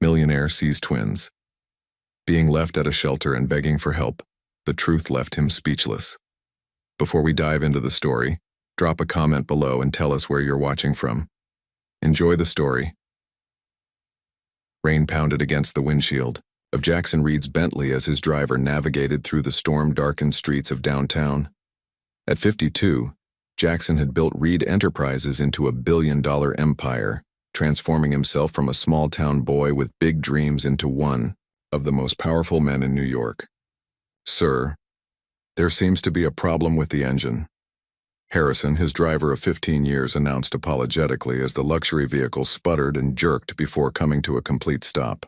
Millionaire sees twins. Being left at a shelter and begging for help, the truth left him speechless. Before we dive into the story, drop a comment below and tell us where you're watching from. Enjoy the story. Rain pounded against the windshield of Jackson Reed's Bentley as his driver navigated through the storm-darkened streets of downtown. At 52, Jackson had built Reed Enterprises into a billion-dollar empire, transforming himself from a small-town boy with big dreams into one of the most powerful men in New York. "Sir, there seems to be a problem with the engine," Harrison, his driver of 15 years, announced apologetically as the luxury vehicle sputtered and jerked before coming to a complete stop.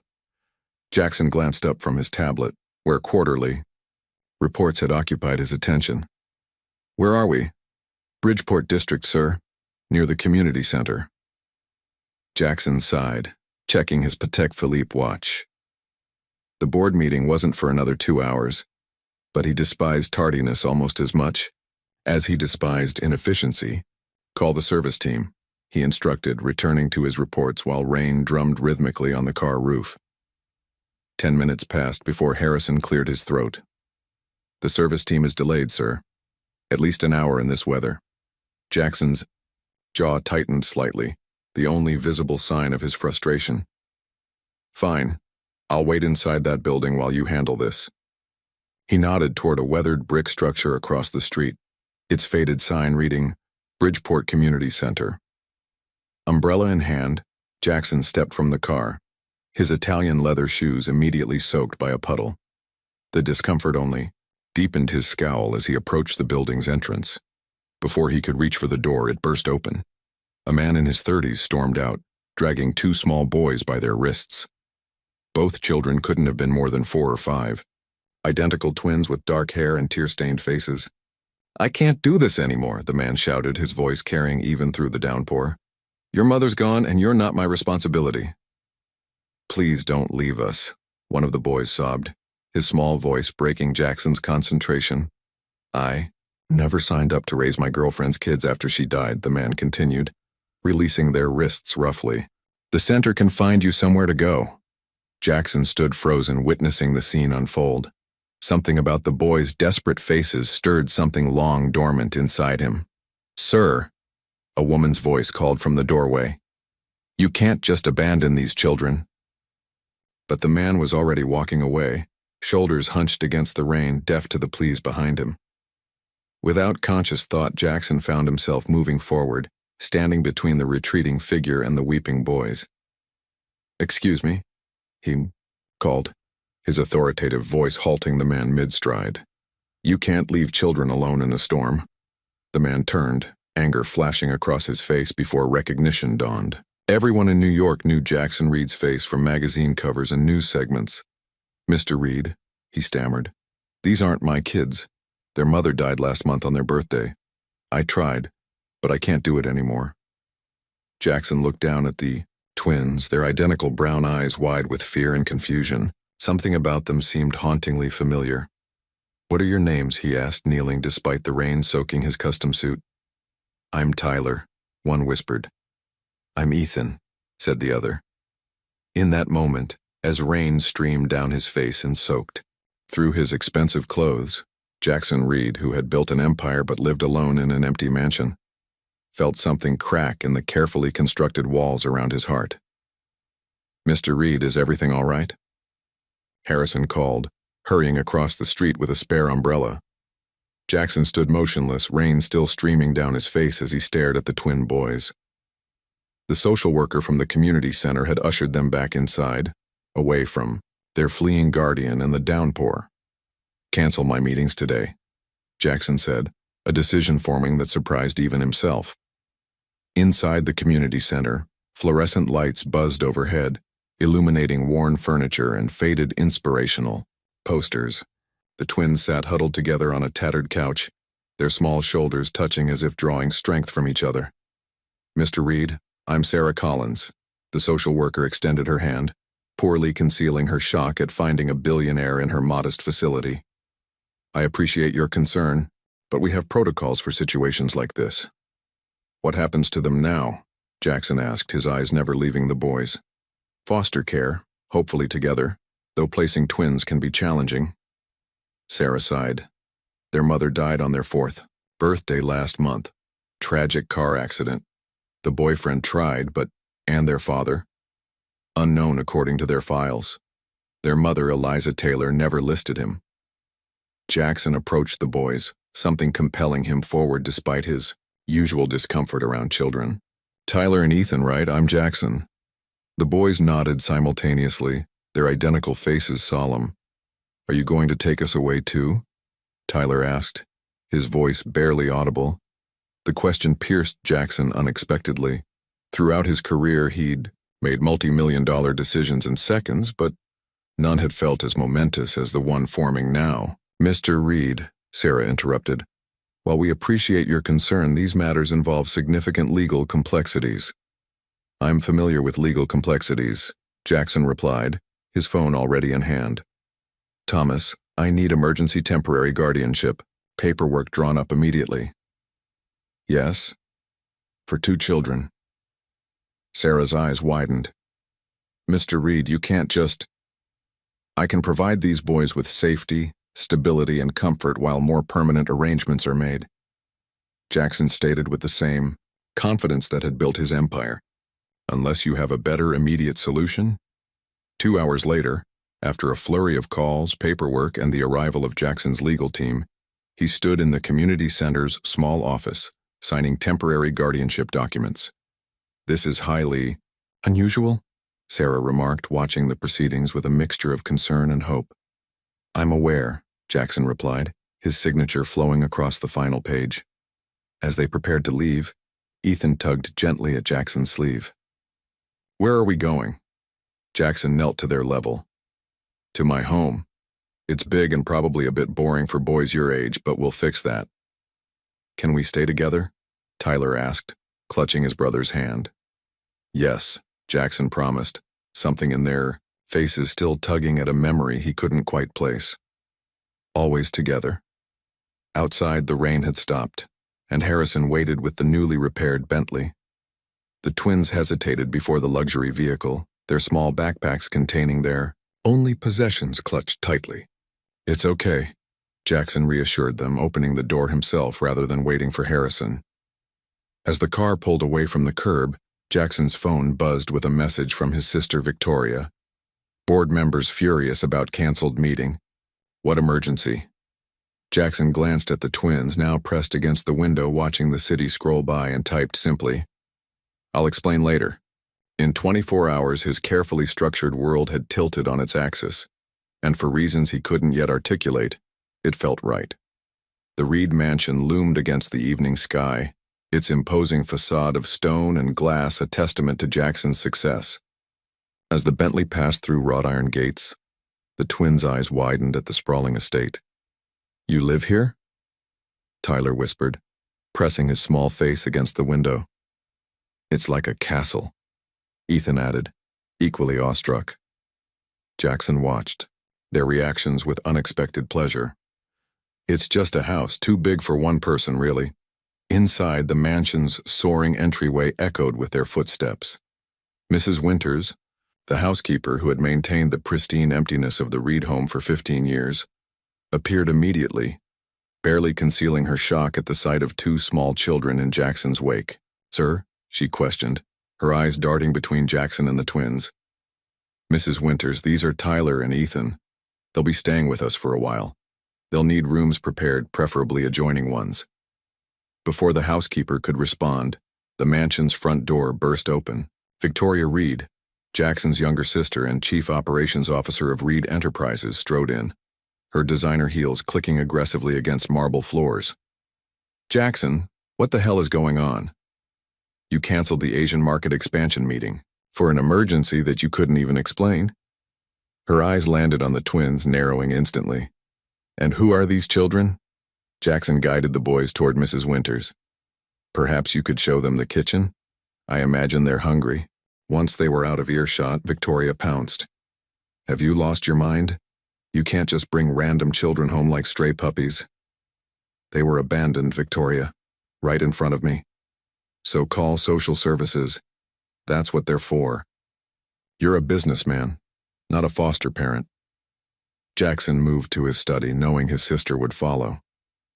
Jackson glanced up from his tablet, where quarterly reports had occupied his attention. "Where are we?" "Bridgeport District, sir, near the community center." Jackson sighed, checking his Patek Philippe watch. The board meeting wasn't for another 2 hours, but he despised tardiness almost as much as he despised inefficiency. "Call the service team," he instructed, returning to his reports while rain drummed rhythmically on the car roof. 10 minutes passed before Harrison cleared his throat. "The service team is delayed, sir. At least an hour in this weather." Jackson's jaw tightened slightly, the only visible sign of his frustration. "Fine. I'll wait inside that building while you handle this." He nodded toward a weathered brick structure across the street, its faded sign reading, "Bridgeport Community Center." Umbrella in hand, Jackson stepped from the car, his Italian leather shoes immediately soaked by a puddle. The discomfort only deepened his scowl as he approached the building's entrance. Before he could reach for the door, it burst open. A man in his 30s stormed out, dragging 2 small boys by their wrists. Both children couldn't have been more than 4 or 5. Identical twins with dark hair and tear-stained faces. "I can't do this anymore," the man shouted, his voice carrying even through the downpour. "Your mother's gone and you're not my responsibility." "Please don't leave us," one of the boys sobbed, his small voice breaking Jackson's concentration. "I never signed up to raise my girlfriend's kids after she died," the man continued, releasing their wrists roughly. "The center can find you somewhere to go." Jackson stood frozen, witnessing the scene unfold. Something about the boys' desperate faces stirred something long dormant inside him. "Sir," a woman's voice called from the doorway, "you can't just abandon these children." But the man was already walking away, shoulders hunched against the rain, deaf to the pleas behind him. Without conscious thought, Jackson found himself moving forward, standing between the retreating figure and the weeping boys. "Excuse me," he called, his authoritative voice halting the man mid-stride. "You can't leave children alone in a storm." The man turned, anger flashing across his face before recognition dawned. Everyone in New York knew Jackson Reed's face from magazine covers and news segments. "Mr. Reed," he stammered, "these aren't my kids. Their mother died last month on their birthday. I tried, but I can't do it anymore." Jackson looked down at the twins, their identical brown eyes wide with fear and confusion. Something about them seemed hauntingly familiar. "What are your names?" he asked, kneeling despite the rain soaking his custom suit. "I'm Tyler," one whispered. "I'm Ethan," said the other. In that moment, as rain streamed down his face and soaked through his expensive clothes, Jackson Reed, who had built an empire but lived alone in an empty mansion, felt something crack in the carefully constructed walls around his heart. "Mr. Reed, is everything all right?" Harrison called, hurrying across the street with a spare umbrella. Jackson stood motionless, rain still streaming down his face as he stared at the twin boys. The social worker from the community center had ushered them back inside, away from their fleeing guardian and the downpour. "Cancel my meetings today," Jackson said, a decision forming that surprised even himself. Inside the community center, fluorescent lights buzzed overhead, illuminating worn furniture and faded inspirational posters. The twins sat huddled together on a tattered couch, their small shoulders touching as if drawing strength from each other. "Mr. Reed, I'm Sarah Collins." The social worker extended her hand, poorly concealing her shock at finding a billionaire in her modest facility. "I appreciate your concern, but we have protocols for situations like this." "What happens to them now?" Jackson asked, his eyes never leaving the boys. "Foster care," hopefully together, though placing twins can be challenging. Sarah sighed. Their mother died on their 4th birthday last month. Tragic car accident. The boyfriend tried, and their father? Unknown according to their files. Their mother, Eliza Taylor, never listed him. Jackson approached the boys, something compelling him forward despite his usual discomfort around children. Tyler and Ethan, right? I'm Jackson. The boys nodded simultaneously, their identical faces solemn. Are you going to take us away too? Tyler asked, his voice barely audible. The question pierced Jackson unexpectedly. Throughout his career, he'd made multi-million-dollar decisions in seconds, but none had felt as momentous as the one forming now. Mr. Reed, Sarah interrupted. While we appreciate your concern, these matters involve significant legal complexities. I'm familiar with legal complexities, Jackson replied, his phone already in hand. Thomas, I need emergency temporary guardianship. Paperwork drawn up immediately. Yes? For 2 children. Sarah's eyes widened. Mr. Reed, you can't just... I can provide these boys with safety, stability, and comfort while more permanent arrangements are made. Jackson stated with the same confidence that had built his empire. Unless you have a better immediate solution? 2 hours later, after a flurry of calls, paperwork, and the arrival of Jackson's legal team, he stood in the community center's small office, signing temporary guardianship documents. This is highly unusual, Sarah remarked, watching the proceedings with a mixture of concern and hope. I'm aware, Jackson replied, his signature flowing across the final page. As they prepared to leave, Ethan tugged gently at Jackson's sleeve. Where are we going? Jackson knelt to their level. To my home. It's big and probably a bit boring for boys your age, but we'll fix that. Can we stay together? Tyler asked, clutching his brother's hand. Yes, Jackson promised, something in their faces still tugging at a memory he couldn't quite place. Always together. Outside, the rain had stopped, and Harrison waited with the newly repaired Bentley. The twins hesitated before the luxury vehicle, their small backpacks containing their only possessions clutched tightly. It's okay, Jackson reassured them, opening the door himself rather than waiting for Harrison. As the car pulled away from the curb, Jackson's phone buzzed with a message from his sister Victoria. Board members furious about canceled meeting. What emergency? Jackson glanced at the twins, now pressed against the window watching the city scroll by, and typed simply, I'll explain later. In 24 hours, his carefully structured world had tilted on its axis, and for reasons he couldn't yet articulate, it felt right. The Reed mansion loomed against the evening sky, its imposing facade of stone and glass a testament to Jackson's success. As the Bentley passed through wrought iron gates, the twins' eyes widened at the sprawling estate. You live here? Tyler whispered, pressing his small face against the window. It's like a castle, Ethan added, equally awestruck. Jackson watched, their reactions with unexpected pleasure. It's just a house, too big for one person, really. Inside, the mansion's soaring entryway echoed with their footsteps. Mrs. Winters, the housekeeper who had maintained the pristine emptiness of the Reed home for 15 years, appeared immediately, barely concealing her shock at the sight of 2 small children in Jackson's wake. Sir? She questioned, her eyes darting between Jackson and the twins. Mrs. Winters, these are Tyler and Ethan. They'll be staying with us for a while. They'll need rooms prepared, preferably adjoining ones. Before the housekeeper could respond, the mansion's front door burst open. Victoria Reed, Jackson's younger sister and chief operations officer of Reed Enterprises, strode in, her designer heels clicking aggressively against marble floors. Jackson, what the hell is going on? You canceled the Asian market expansion meeting for an emergency that you couldn't even explain. Her eyes landed on the twins, narrowing instantly. And who are these children? Jackson guided the boys toward Mrs. Winters. Perhaps you could show them the kitchen? I imagine they're hungry. Once they were out of earshot, Victoria pounced. Have you lost your mind? You can't just bring random children home like stray puppies. They were abandoned, Victoria, right in front of me. So call social services. That's what they're for. You're a businessman. not a foster parent. Jackson moved to his study, knowing his sister would follow.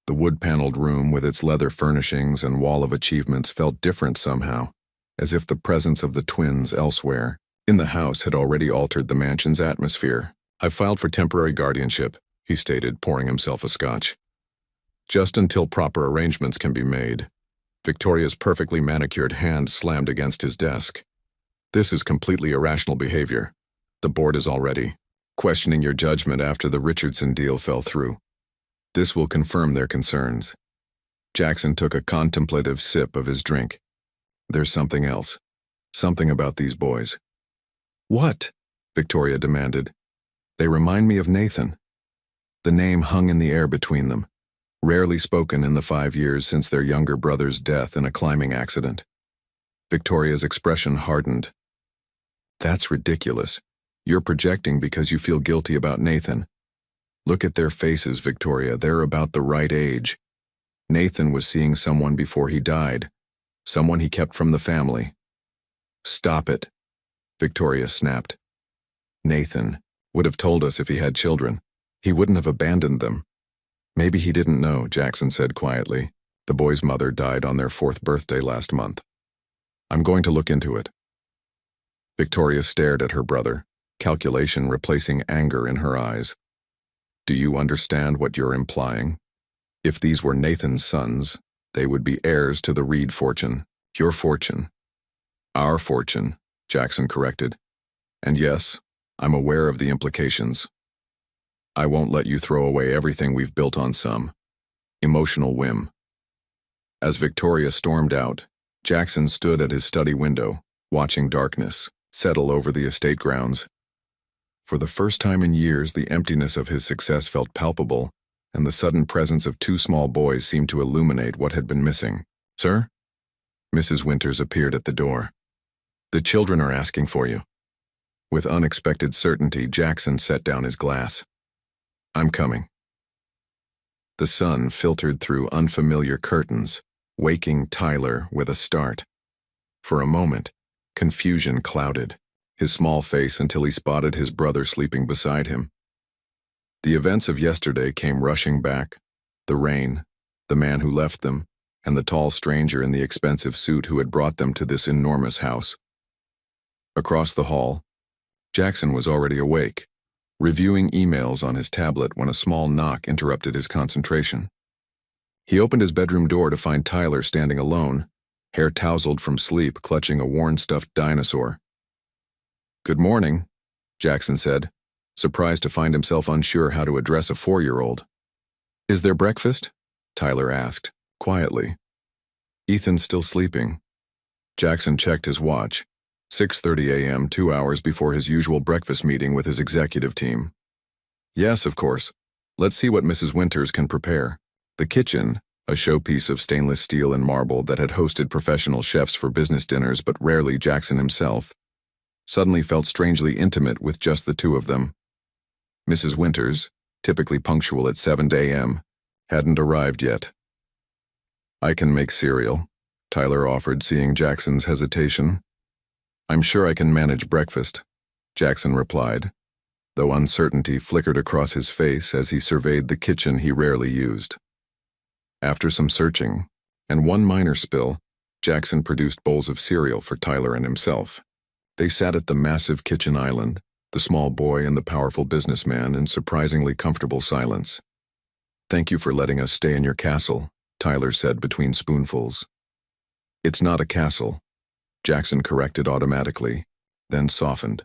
The wood-paneled room with its leather furnishings and wall of achievements felt different somehow, as if the presence of the twins elsewhere in the house had already altered the mansion's atmosphere. "I've filed for temporary guardianship," he stated, pouring himself a scotch. "Just until proper arrangements can be made." Victoria's perfectly manicured hand slammed against his desk. "This is completely irrational behavior. The board is already questioning your judgment after the Richardson deal fell through. This will confirm their concerns." Jackson took a contemplative sip of his drink. "There's something else. Something about these boys." "What?" Victoria demanded. "They remind me of Nathan." The name hung in the air between them, rarely spoken in the 5 years since their younger brother's death in a climbing accident. Victoria's expression hardened. "That's ridiculous. You're projecting because you feel guilty about Nathan. Look at their faces, Victoria. They're about the right age. Nathan was seeing someone before he died, someone he kept from the family." "Stop it," Victoria snapped. "Nathan would have told us if he had children. He wouldn't have abandoned them." "Maybe he didn't know," Jackson said quietly. "The boy's mother died on their 4th birthday last month. I'm going to look into it." Victoria stared at her brother, calculation replacing anger in her eyes. "Do you understand what you're implying? If these were Nathan's sons, they would be heirs to the Reed fortune. Your fortune." "Our fortune," Jackson corrected. "And yes, I'm aware of the implications. I won't let you throw away everything we've built on some emotional whim." As Victoria stormed out, Jackson stood at his study window, watching darkness settle over the estate grounds. For the first time in years, the emptiness of his success felt palpable, and the sudden presence of 2 small boys seemed to illuminate what had been missing. "Sir?" Mrs. Winters appeared at the door. "The children are asking for you." With unexpected certainty, Jackson set down his glass. "I'm coming." The sun filtered through unfamiliar curtains, waking Tyler with a start. For a moment, confusion clouded his small face until he spotted his brother sleeping beside him. The events of yesterday came rushing back: the rain, the man who left them, and the tall stranger in the expensive suit who had brought them to this enormous house. Across the hall, Jackson was already awake, reviewing emails on his tablet when a small knock interrupted his concentration. He opened his bedroom door to find Tyler standing alone, hair tousled from sleep, clutching a worn stuffed dinosaur. "Good morning," Jackson said, surprised to find himself unsure how to address a 4-year-old. "Is there breakfast?" Tyler asked, quietly. "Ethan's still sleeping." Jackson checked his watch. 6:30 a.m., 2 hours before his usual breakfast meeting with his executive team. "Yes, of course. Let's see what Mrs. Winters can prepare." The kitchen, a showpiece of stainless steel and marble that had hosted professional chefs for business dinners but rarely Jackson himself, suddenly felt strangely intimate with just the 2 of them. Mrs. Winters, typically punctual at 7 a.m., hadn't arrived yet. "I can make cereal," Tyler offered, seeing Jackson's hesitation. "I'm sure I can manage breakfast," Jackson replied, though uncertainty flickered across his face as he surveyed the kitchen he rarely used. After some searching, and one minor spill, Jackson produced bowls of cereal for Tyler and himself. They sat at the massive kitchen island, the small boy and the powerful businessman, in surprisingly comfortable silence. "Thank you for letting us stay in your castle," Tyler said between spoonfuls. "It's not a castle," Jackson corrected automatically, then softened.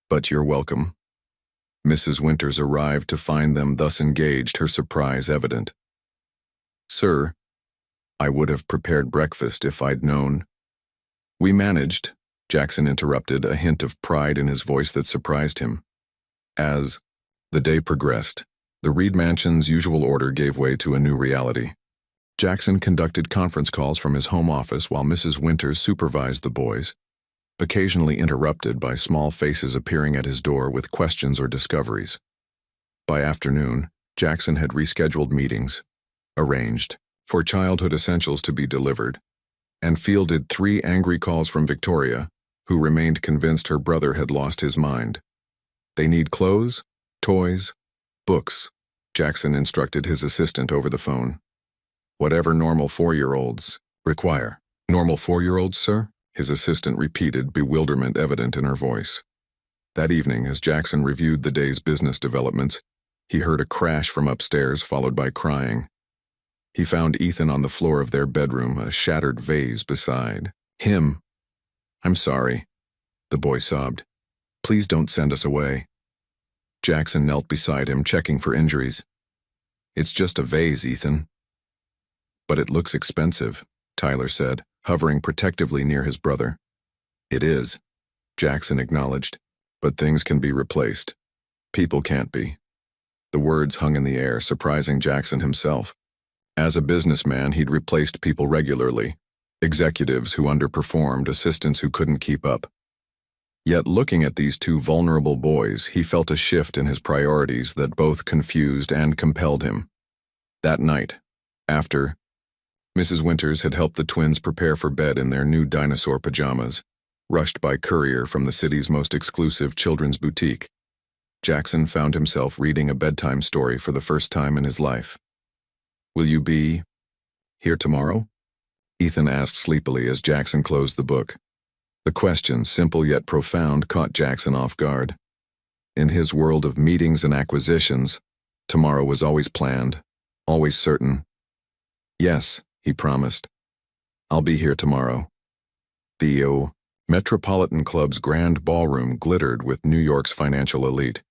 "But you're welcome." Mrs. Winters arrived to find them thus engaged, her surprise evident. "Sir, I would have prepared breakfast if I'd known." "We managed," Jackson interrupted, a hint of pride in his voice that surprised him. As the day progressed, the Reed mansion's usual order gave way to a new reality. Jackson conducted conference calls from his home office while Mrs. Winters supervised the boys, occasionally interrupted by small faces appearing at his door with questions or discoveries. By afternoon, Jackson had rescheduled meetings, arranged for childhood essentials to be delivered, and fielded 3 angry calls from Victoria, who remained convinced her brother had lost his mind. They need clothes, toys, books, Jackson instructed his assistant over the phone. Whatever normal 4-year-olds require. Normal 4-year-olds, sir? His assistant repeated, bewilderment evident in her voice. That evening, as Jackson reviewed the day's business developments, he heard a crash from upstairs, followed by crying. He found Ethan on the floor of their bedroom, a shattered vase beside him. "I'm sorry," the boy sobbed. "Please don't send us away." Jackson knelt beside him, checking for injuries. "It's just a vase, Ethan." "But it looks expensive," Tyler said, hovering protectively near his brother. "It is," Jackson acknowledged, "but things can be replaced. People can't be." The words hung in the air, surprising Jackson himself. As a businessman, he'd replaced people regularly, executives who underperformed, assistants who couldn't keep up. Yet looking at these two vulnerable boys, he felt a shift in his priorities that both confused and compelled him. That night, after Mrs. Winters had helped the twins prepare for bed in their new dinosaur pajamas, rushed by courier from the city's most exclusive children's boutique, Jackson found himself reading a bedtime story for the first time in his life. "Will you be here tomorrow?" Ethan asked sleepily as Jackson closed the book. The question, simple yet profound, caught Jackson off guard. In his world of meetings and acquisitions, tomorrow was always planned, always certain. "Yes," he promised. "I'll be here tomorrow." The Metropolitan Club's grand ballroom glittered with New York's financial elite.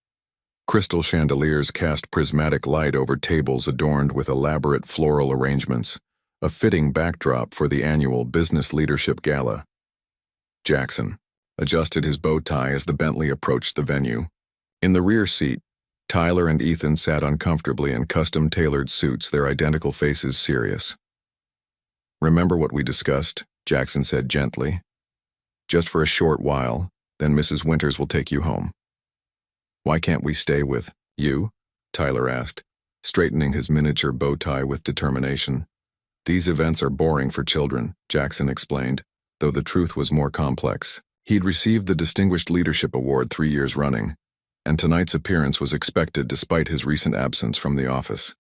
Crystal chandeliers cast prismatic light over tables adorned with elaborate floral arrangements, a fitting backdrop for the annual Business Leadership Gala. Jackson adjusted his bow tie as the Bentley approached the venue. In the rear seat, Tyler and Ethan sat uncomfortably in custom-tailored suits, their identical faces serious. "Remember what we discussed," Jackson said gently. "Just for a short while, then Mrs. Winters will take you home." "Why can't we stay with you?" Tyler asked, straightening his miniature bow tie with determination. "These events are boring for children," Jackson explained, though the truth was more complex. He'd received the Distinguished Leadership Award 3 years running, and tonight's appearance was expected despite his recent absence from the office.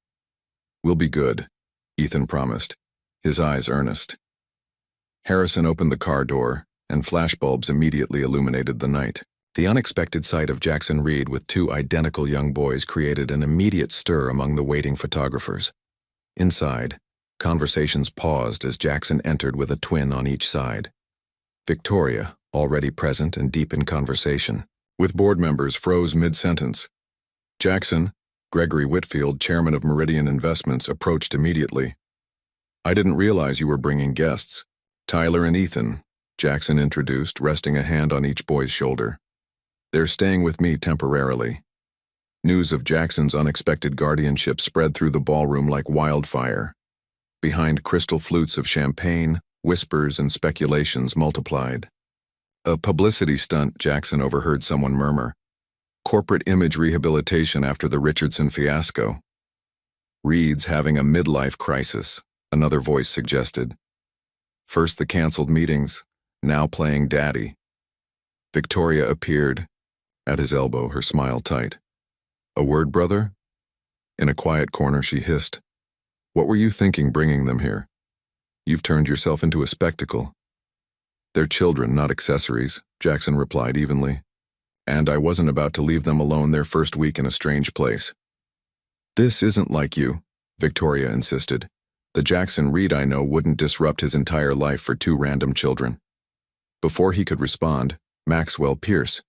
"We'll be good," Ethan promised, his eyes earnest. Harrison opened the car door, and flashbulbs immediately illuminated the night. The unexpected sight of Jackson Reed with two identical young boys created an immediate stir among the waiting photographers. Inside, conversations paused as Jackson entered with a twin on each side. Victoria, already present and deep in conversation, with board members, froze mid-sentence. Jackson, Gregory Whitfield, chairman of Meridian Investments, approached immediately. "I didn't realize you were bringing guests." "Tyler and Ethan," Jackson introduced, resting a hand on each boy's shoulder. "They're staying with me temporarily." News of Jackson's unexpected guardianship spread through the ballroom like wildfire. Behind crystal flutes of champagne, whispers and speculations multiplied. "A publicity stunt," Jackson overheard someone murmur. "Corporate image rehabilitation after the Richardson fiasco." "Reed's having a midlife crisis," another voice suggested. "First the canceled meetings, now playing daddy." Victoria appeared, at his elbow, her smile tight. "A word, brother?" In a quiet corner she hissed, "What were you thinking bringing them here? You've turned yourself into a spectacle." "They're children, not accessories," Jackson replied evenly. "And I wasn't about to leave them alone their first week in a strange place." "This isn't like you," Victoria insisted. "The Jackson Reed I know wouldn't disrupt his entire life for two random children." Before he could respond, Maxwell Pierce,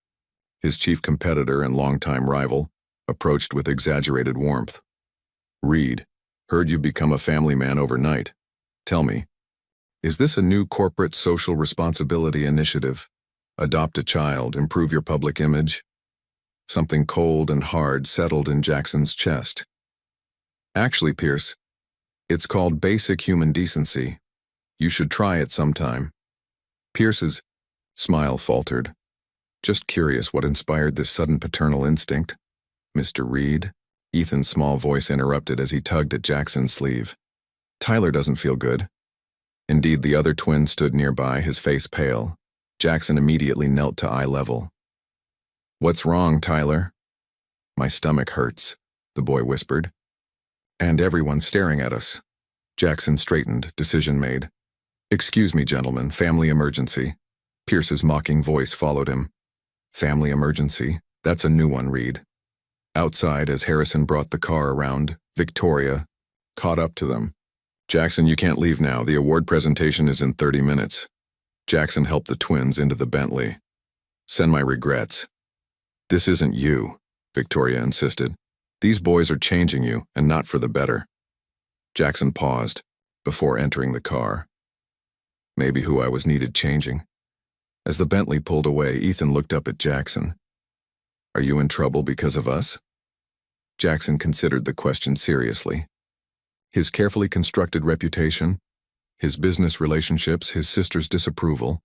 his chief competitor and longtime rival, approached with exaggerated warmth. "Reed, heard you've become a family man overnight. Tell me, is this a new corporate social responsibility initiative? Adopt a child, improve your public image?" Something cold and hard settled in Jackson's chest. "Actually, Pierce, it's called basic human decency. You should try it sometime." Pierce's smile faltered. "Just curious what inspired this sudden paternal instinct." "Mr. Reed," Ethan's small voice interrupted as he tugged at Jackson's sleeve. "Tyler doesn't feel good." Indeed, the other twin stood nearby, his face pale. Jackson immediately knelt to eye level. "What's wrong, Tyler?" "My stomach hurts," the boy whispered. "And everyone's staring at us." Jackson straightened, decision made. "Excuse me, gentlemen, family emergency." Pierce's mocking voice followed him. "Family emergency? That's a new one, Reed." Outside, as Harrison brought the car around, Victoria caught up to them. "Jackson, you can't leave now. The award presentation is in 30 minutes. Jackson helped the twins into the Bentley. "Send my regrets." "This isn't you," Victoria insisted. "These boys are changing you, and not for the better." Jackson paused before entering the car. Maybe who I was needed changing. As the Bentley pulled away, Ethan looked up at Jackson. "Are you in trouble because of us?" Jackson considered the question seriously. His carefully constructed reputation, his business relationships, his sister's disapproval,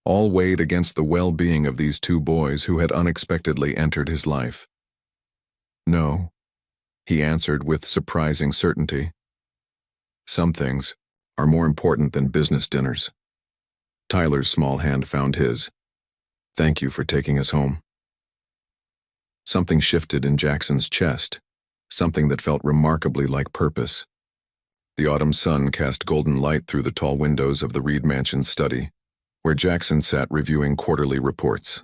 all weighed against the well-being of these two boys who had unexpectedly entered his life. "No," he answered with surprising certainty. "Some things are more important than business dinners." Tyler's small hand found his. "Thank you for taking us home." Something shifted in Jackson's chest, something that felt remarkably like purpose. The autumn sun cast golden light through the tall windows of the Reed Mansion's study, where Jackson sat reviewing quarterly reports.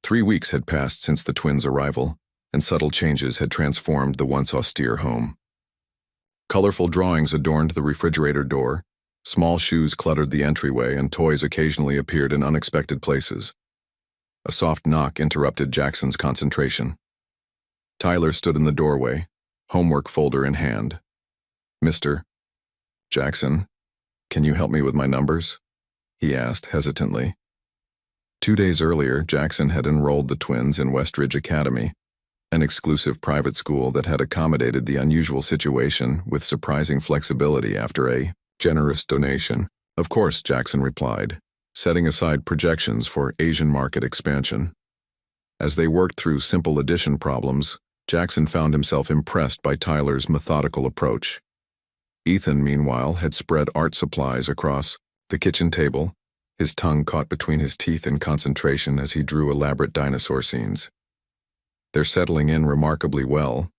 3 weeks had passed since the twins' arrival, and subtle changes had transformed the once austere home. Colorful drawings adorned the refrigerator door, small shoes cluttered the entryway, and toys occasionally appeared in unexpected places. A soft knock interrupted Jackson's concentration. Tyler stood in the doorway, homework folder in hand. "Mr. Jackson, can you help me with my numbers?" he asked hesitantly. 2 days earlier, Jackson had enrolled the twins in Westridge Academy, an exclusive private school that had accommodated the unusual situation with surprising flexibility after a generous donation. "Of course," Jackson replied, setting aside projections for Asian market expansion. As they worked through simple addition problems, Jackson found himself impressed by Tyler's methodical approach. Ethan, meanwhile, had spread art supplies across the kitchen table, his tongue caught between his teeth in concentration as he drew elaborate dinosaur scenes. "They're settling in remarkably well,"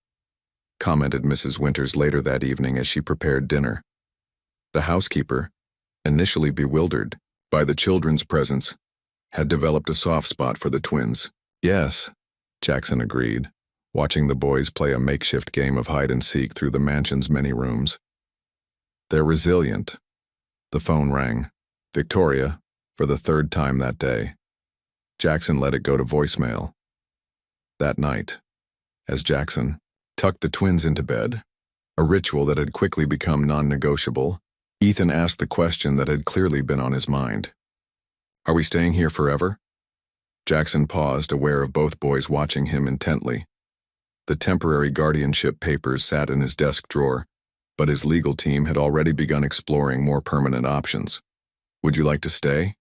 commented Mrs. Winters later that evening as she prepared dinner. The housekeeper, initially bewildered by the children's presence, had developed a soft spot for the twins. "Yes," Jackson agreed, watching the boys play a makeshift game of hide-and-seek through the mansion's many rooms. "They're resilient." The phone rang. Victoria, for the 3rd time that day. Jackson let it go to voicemail. That night, as Jackson tucked the twins into bed, a ritual that had quickly become non-negotiable, Ethan asked the question that had clearly been on his mind. "Are we staying here forever?" Jackson paused, aware of both boys watching him intently. The temporary guardianship papers sat in his desk drawer, but his legal team had already begun exploring more permanent options. "Would you like to stay?"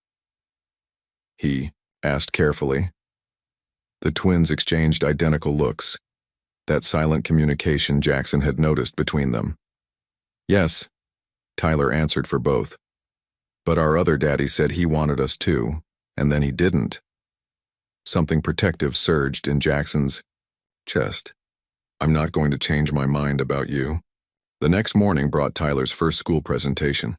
he asked carefully. The twins exchanged identical looks, that silent communication Jackson had noticed between them. "Yes," Tyler answered for both. "But our other daddy said he wanted us too, and then he didn't." Something protective surged in Jackson's chest. "I'm not going to change my mind about you." The next morning brought Tyler's first school presentation.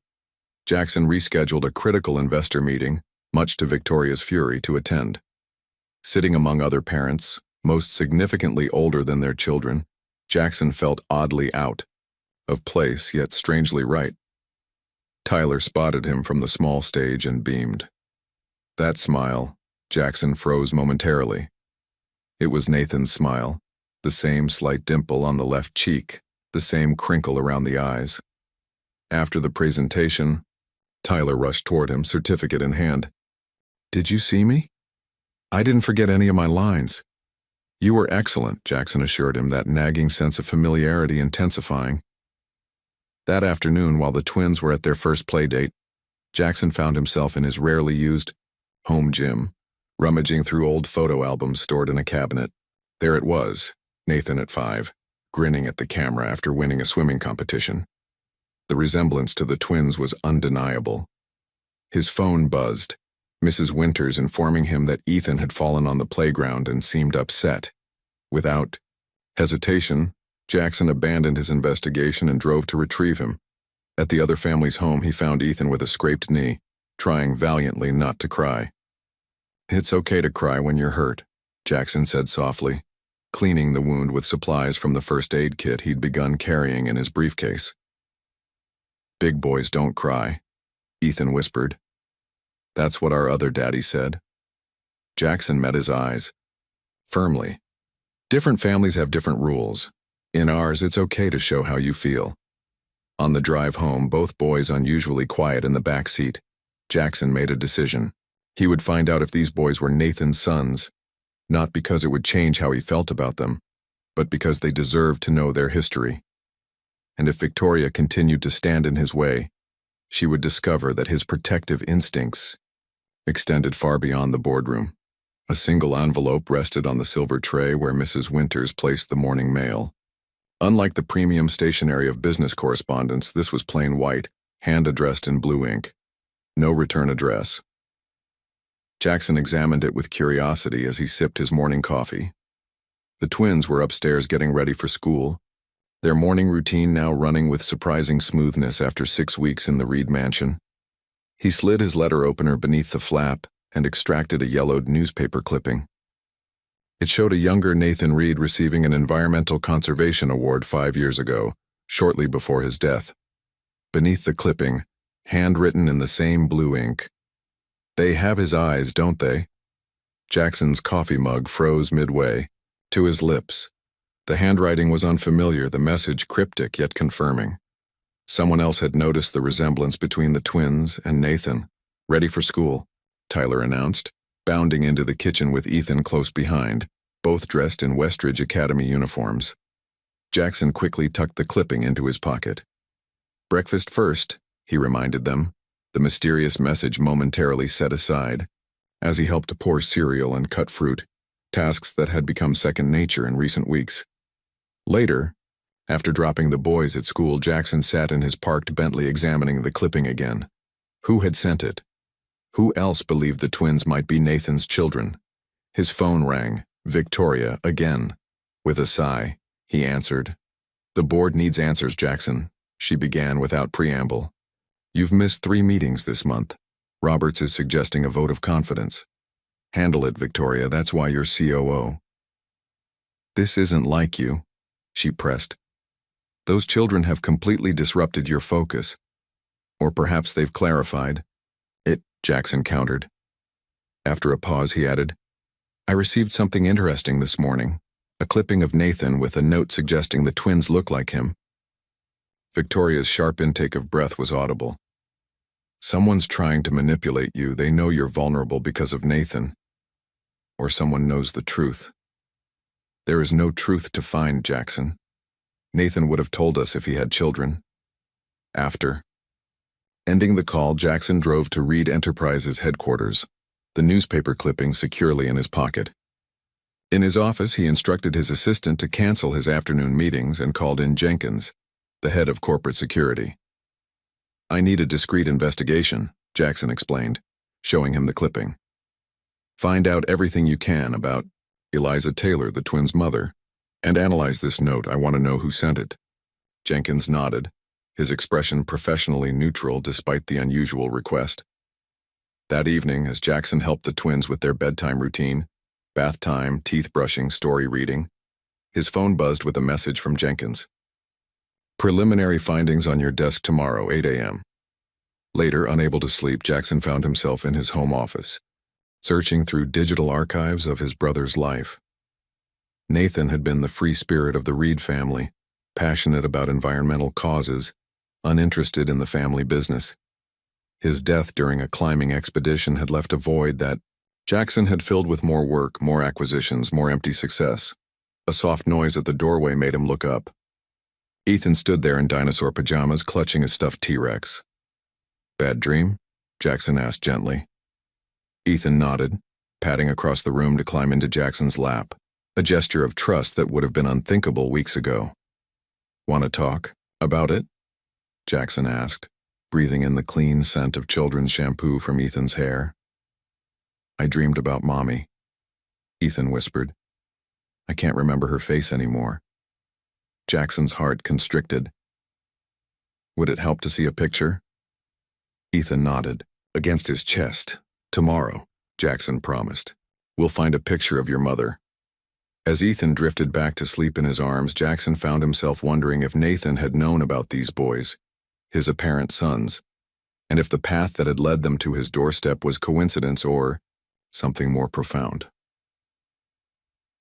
Jackson rescheduled a critical investor meeting, much to Victoria's fury, to attend. Sitting among other parents, most significantly older than their children, Jackson felt oddly out of place, yet strangely right. Tyler spotted him from the small stage and beamed. That smile, Jackson froze momentarily. It was Nathan's smile, the same slight dimple on the left cheek, the same crinkle around the eyes. After the presentation, Tyler rushed toward him, certificate in hand. "Did you see me? I didn't forget any of my lines." "You were excellent," Jackson assured him, that nagging sense of familiarity intensifying. That afternoon, while the twins were at their first play date, Jackson found himself in his rarely used home gym, rummaging through old photo albums stored in a cabinet. There it was, Nathan at 5, grinning at the camera after winning a swimming competition. The resemblance to the twins was undeniable. His phone buzzed, Mrs. Winters informing him that Ethan had fallen on the playground and seemed upset. Without hesitation, Jackson abandoned his investigation and drove to retrieve him. At the other family's home, he found Ethan with a scraped knee, trying valiantly not to cry. "It's okay to cry when you're hurt," Jackson said softly, cleaning the wound with supplies from the first aid kit he'd begun carrying in his briefcase. "Big boys don't cry," Ethan whispered. "That's what our other daddy said." Jackson met his eyes. Firmly. "Different families have different rules. In ours, it's okay to show how you feel." On the drive home, both boys unusually quiet in the back seat, Jackson made a decision. He would find out if these boys were Nathan's sons, not because it would change how he felt about them, but because they deserved to know their history. And if Victoria continued to stand in his way, she would discover that his protective instincts extended far beyond the boardroom. A single envelope rested on the silver tray where Mrs. Winters placed the morning mail. Unlike the premium stationery of business correspondence, this was plain white, hand-addressed in blue ink. No return address. Jackson examined it with curiosity as he sipped his morning coffee. The twins were upstairs getting ready for school, their morning routine now running with surprising smoothness after 6 weeks in the Reed mansion. He slid his letter opener beneath the flap and extracted a yellowed newspaper clipping. It showed a younger Nathan Reed receiving an Environmental Conservation Award 5 years ago, shortly before his death. Beneath the clipping, handwritten in the same blue ink, "They have his eyes, don't they?" Jackson's coffee mug froze midway, to his lips. The handwriting was unfamiliar, the message cryptic yet confirming. Someone else had noticed the resemblance between the twins and Nathan. "Ready for school," Tyler announced, bounding into the kitchen with Ethan close behind, both dressed in Westridge Academy uniforms. Jackson quickly tucked the clipping into his pocket. "Breakfast first," he reminded them, the mysterious message momentarily set aside, as he helped to pour cereal and cut fruit, tasks that had become second nature in recent weeks. Later, after dropping the boys at school, Jackson sat in his parked Bentley examining the clipping again. Who had sent it? Who else believed the twins might be Nathan's children? His phone rang, Victoria, again. With a sigh, he answered. "The board needs answers, Jackson," she began without preamble. "You've missed 3 meetings this month. Roberts is suggesting a vote of confidence. Handle it, Victoria, that's why you're COO." "This isn't like you," she pressed. "Those children have completely disrupted your focus. Or perhaps they've clarified." "It," Jackson countered. After a pause, he added, "I received something interesting this morning, a clipping of Nathan with a note suggesting the twins look like him." Victoria's sharp intake of breath was audible. "Someone's trying to manipulate you. They know you're vulnerable because of Nathan. Or someone knows the truth." "There is no truth to find, Jackson. Nathan would have told us if he had children." After ending the call, Jackson drove to Reed Enterprises headquarters, the newspaper clipping securely in his pocket. In his office, he instructed his assistant to cancel his afternoon meetings and called in Jenkins, the head of corporate security. "I need a discreet investigation," Jackson explained, showing him the clipping. "Find out everything you can about Eliza Taylor, the twins' mother, and analyze this note. I want to know who sent it." Jenkins nodded, his expression professionally neutral despite the unusual request. That evening, as Jackson helped the twins with their bedtime routine, bath time, teeth brushing, story reading, his phone buzzed with a message from Jenkins. "Preliminary findings on your desk tomorrow, 8 a.m. Later, unable to sleep, Jackson found himself in his home office, searching through digital archives of his brother's life. Nathan had been the free spirit of the Reed family, passionate about environmental causes, uninterested in the family business. His death during a climbing expedition had left a void that Jackson had filled with more work, more acquisitions, more empty success. A soft noise at the doorway made him look up. Ethan stood there in dinosaur pajamas, clutching a stuffed T-Rex. "Bad dream?" Jackson asked gently. Ethan nodded, padding across the room to climb into Jackson's lap, a gesture of trust that would have been unthinkable weeks ago. "Want to talk about it?" Jackson asked, breathing in the clean scent of children's shampoo from Ethan's hair. I dreamed about Mommy, Ethan whispered. I can't remember her face anymore. Jackson's heart constricted. Would it help to see a picture? Ethan nodded. Against his chest. Tomorrow, Jackson promised. We'll find a picture of your mother. As Ethan drifted back to sleep in his arms, Jackson found himself wondering if Nathan had known about these boys, his apparent sons, and if the path that had led them to his doorstep was coincidence or something more profound.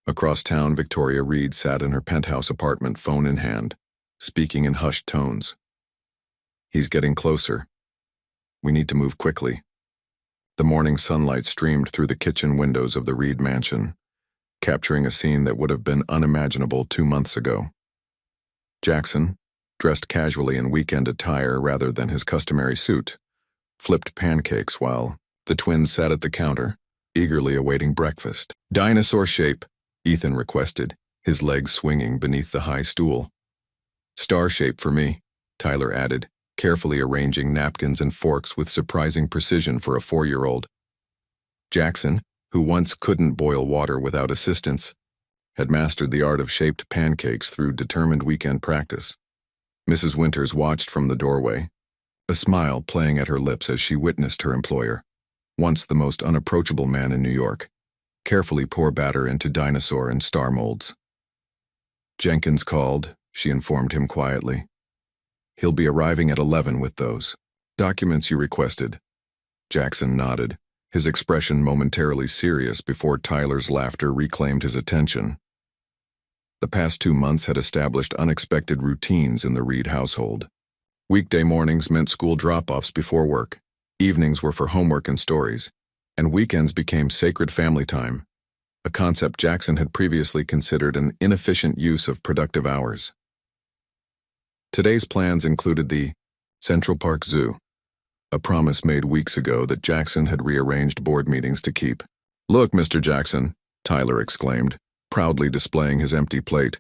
Across town, Victoria Reed sat in her penthouse apartment, phone in hand, speaking in hushed tones. He's getting closer. We need to move quickly. The morning sunlight streamed through the kitchen windows of the Reed mansion, capturing a scene that would have been unimaginable 2 months ago. Jackson, dressed casually in weekend attire rather than his customary suit, flipped pancakes while the twins sat at the counter, eagerly awaiting breakfast. Dinosaur shape, Ethan requested, his legs swinging beneath the high stool. Star shape for me, Tyler added, carefully arranging napkins and forks with surprising precision for a 4-year-old. Jackson, who once couldn't boil water without assistance, had mastered the art of shaped pancakes through determined weekend practice. Mrs. Winters watched from the doorway, a smile playing at her lips as she witnessed her employer, once the most unapproachable man in New York, carefully pour batter into dinosaur and star molds. Jenkins called, she informed him quietly. He'll be arriving at 11 with those documents you requested. Jackson nodded, his expression momentarily serious before Tyler's laughter reclaimed his attention. The past 2 months had established unexpected routines in the Reed household. Weekday mornings meant school drop-offs before work, evenings were for homework and stories, and weekends became sacred family time, a concept Jackson had previously considered an inefficient use of productive hours. Today's plans included the Central Park Zoo, a promise made weeks ago that Jackson had rearranged board meetings to keep. Look, Mr. Jackson, Tyler exclaimed, proudly displaying his empty plate.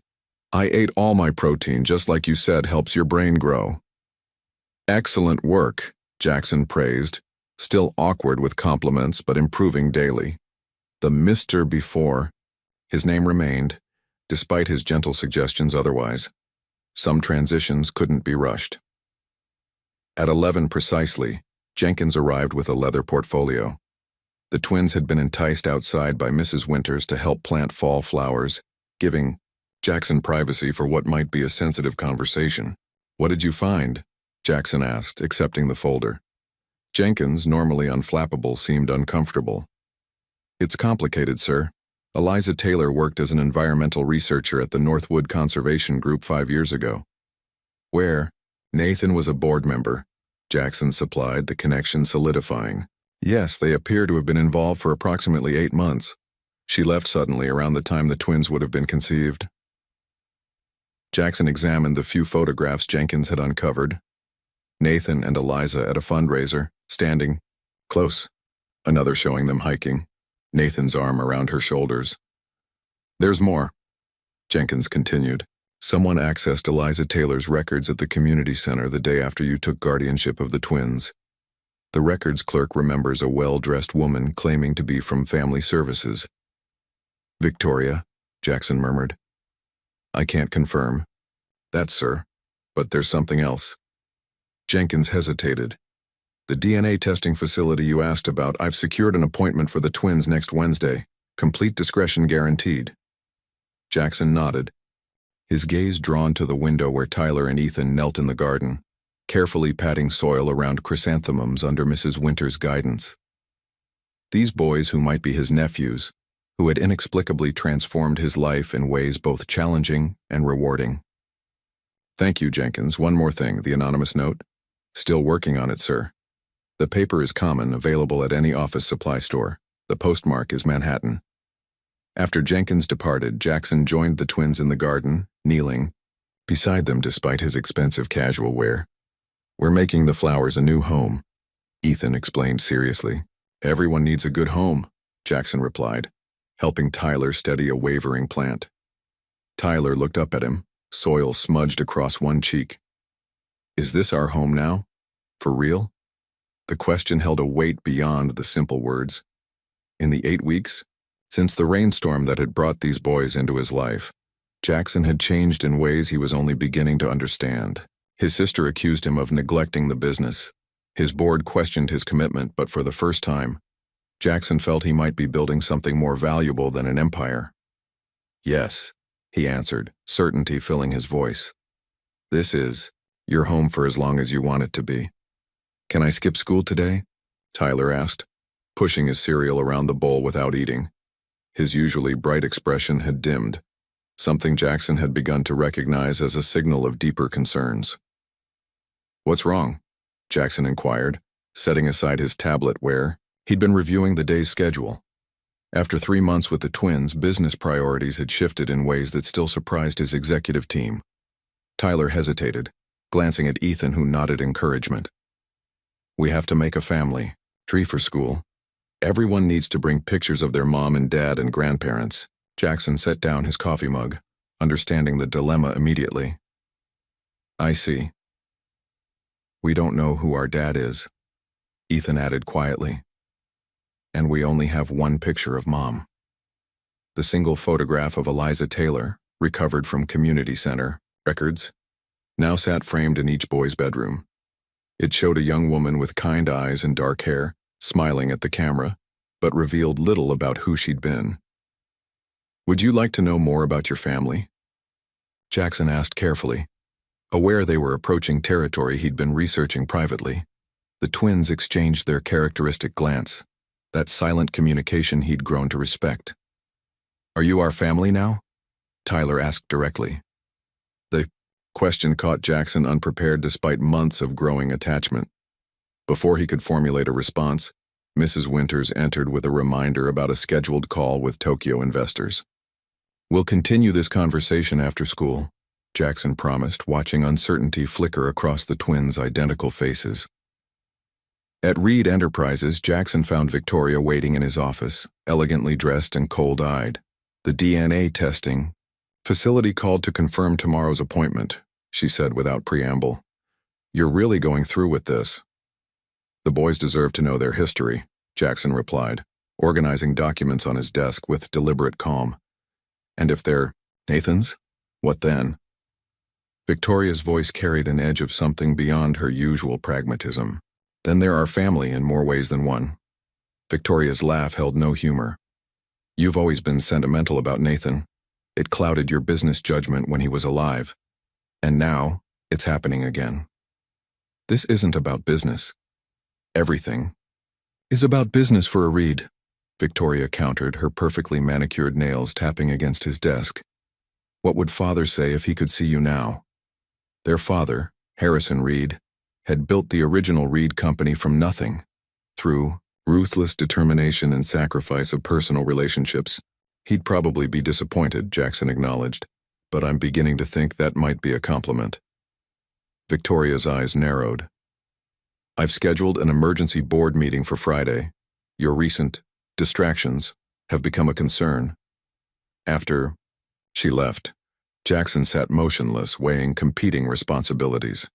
I ate all my protein just like you said helps your brain grow. Excellent work, Jackson praised, still awkward with compliments but improving daily. The Mr. before, his name remained, despite his gentle suggestions otherwise. Some transitions couldn't be rushed. At 11 precisely, Jenkins arrived with a leather portfolio. The twins had been enticed outside by Mrs. Winters to help plant fall flowers, giving Jackson privacy for what might be a sensitive conversation. What did you find? Jackson asked, accepting the folder. Jenkins, normally unflappable, seemed uncomfortable. It's complicated, sir. Eliza Taylor worked as an environmental researcher at the Northwood Conservation Group 5 years ago. Where? Nathan was a board member. Jackson supplied, the connection solidifying. Yes, they appear to have been involved for approximately 8 months. She left suddenly around the time the twins would have been conceived. Jackson examined the few photographs Jenkins had uncovered. Nathan and Eliza at a fundraiser, standing close, another showing them hiking, Nathan's arm around her shoulders. There's more, Jenkins continued. Someone accessed Eliza Taylor's records at the community center the day after you took guardianship of the twins. The records clerk remembers a well-dressed woman claiming to be from family services. Victoria, Jackson murmured. I can't confirm. That's sir, but there's something else. Jenkins hesitated. The DNA testing facility you asked about, I've secured an appointment for the twins next Wednesday. Complete discretion guaranteed. Jackson nodded, his gaze drawn to the window where Tyler and Ethan knelt in the garden, carefully patting soil around chrysanthemums under Mrs. Winters' guidance. These boys, who might be his nephews, who had inexplicably transformed his life in ways both challenging and rewarding. Thank you, Jenkins. One more thing, the anonymous note. Still working on it, sir. The paper is common, available at any office supply store. The postmark is Manhattan. After Jenkins departed, Jackson joined the twins in the garden, kneeling beside them despite his expensive casual wear. We're making the flowers a new home, Ethan explained seriously. Everyone needs a good home, Jackson replied, helping Tyler steady a wavering plant. Tyler looked up at him, soil smudged across one cheek. Is this our home now? For real? The question held a weight beyond the simple words. In the 8 weeks, since the rainstorm that had brought these boys into his life, Jackson had changed in ways he was only beginning to understand. His sister accused him of neglecting the business. His board questioned his commitment, but for the first time, Jackson felt he might be building something more valuable than an empire. "Yes," he answered, certainty filling his voice. "This is your home for as long as you want it to be." "Can I skip school today?" Tyler asked, pushing his cereal around the bowl without eating. His usually bright expression had dimmed, something Jackson had begun to recognize as a signal of deeper concerns. "What's wrong?" Jackson inquired, setting aside his tablet where he'd been reviewing the day's schedule. After 3 months with the twins, business priorities had shifted in ways that still surprised his executive team. Tyler hesitated, glancing at Ethan, who nodded encouragement. "We have to make a family tree for school. Everyone needs to bring pictures of their mom and dad and grandparents." Jackson set down his coffee mug, understanding the dilemma immediately. "I see. We don't know who our dad is," Ethan added quietly. "And we only have one picture of Mom." The single photograph of Eliza Taylor, recovered from community center records, now sat framed in each boy's bedroom. It showed a young woman with kind eyes and dark hair, smiling at the camera, but revealed little about who she'd been. "Would you like to know more about your family?" Jackson asked carefully, aware they were approaching territory he'd been researching privately. The twins exchanged their characteristic glance, that silent communication he'd grown to respect. "Are you our family now?" Tyler asked directly. The question caught Jackson unprepared despite months of growing attachment. Before he could formulate a response, Mrs. Winters entered with a reminder about a scheduled call with Tokyo investors. "We'll continue this conversation after school," Jackson promised, watching uncertainty flicker across the twins' identical faces. At Reed Enterprises, Jackson found Victoria waiting in his office, elegantly dressed and cold-eyed. "The DNA testing facility called to confirm tomorrow's appointment," she said without preamble. "You're really going through with this?" "The boys deserve to know their history," Jackson replied, organizing documents on his desk with deliberate calm. "And if they're Nathan's, what then?" Victoria's voice carried an edge of something beyond her usual pragmatism. "Then they're our family in more ways than one." Victoria's laugh held no humor. "You've always been sentimental about Nathan. It clouded your business judgment when he was alive. And now, it's happening again." "This isn't about business. Everything is about business for a Reed," Victoria countered, her perfectly manicured nails tapping against his desk. "What would Father say if he could see you now?" Their father, Harrison Reed, had built the original Reed Company from nothing. Through ruthless determination and sacrifice of personal relationships, he'd probably be disappointed, Jackson acknowledged, but I'm beginning to think that might be a compliment. Victoria's eyes narrowed. "I've scheduled an emergency board meeting for Friday. Your recent distractions have become a concern." After she left, Jackson sat motionless, weighing competing responsibilities.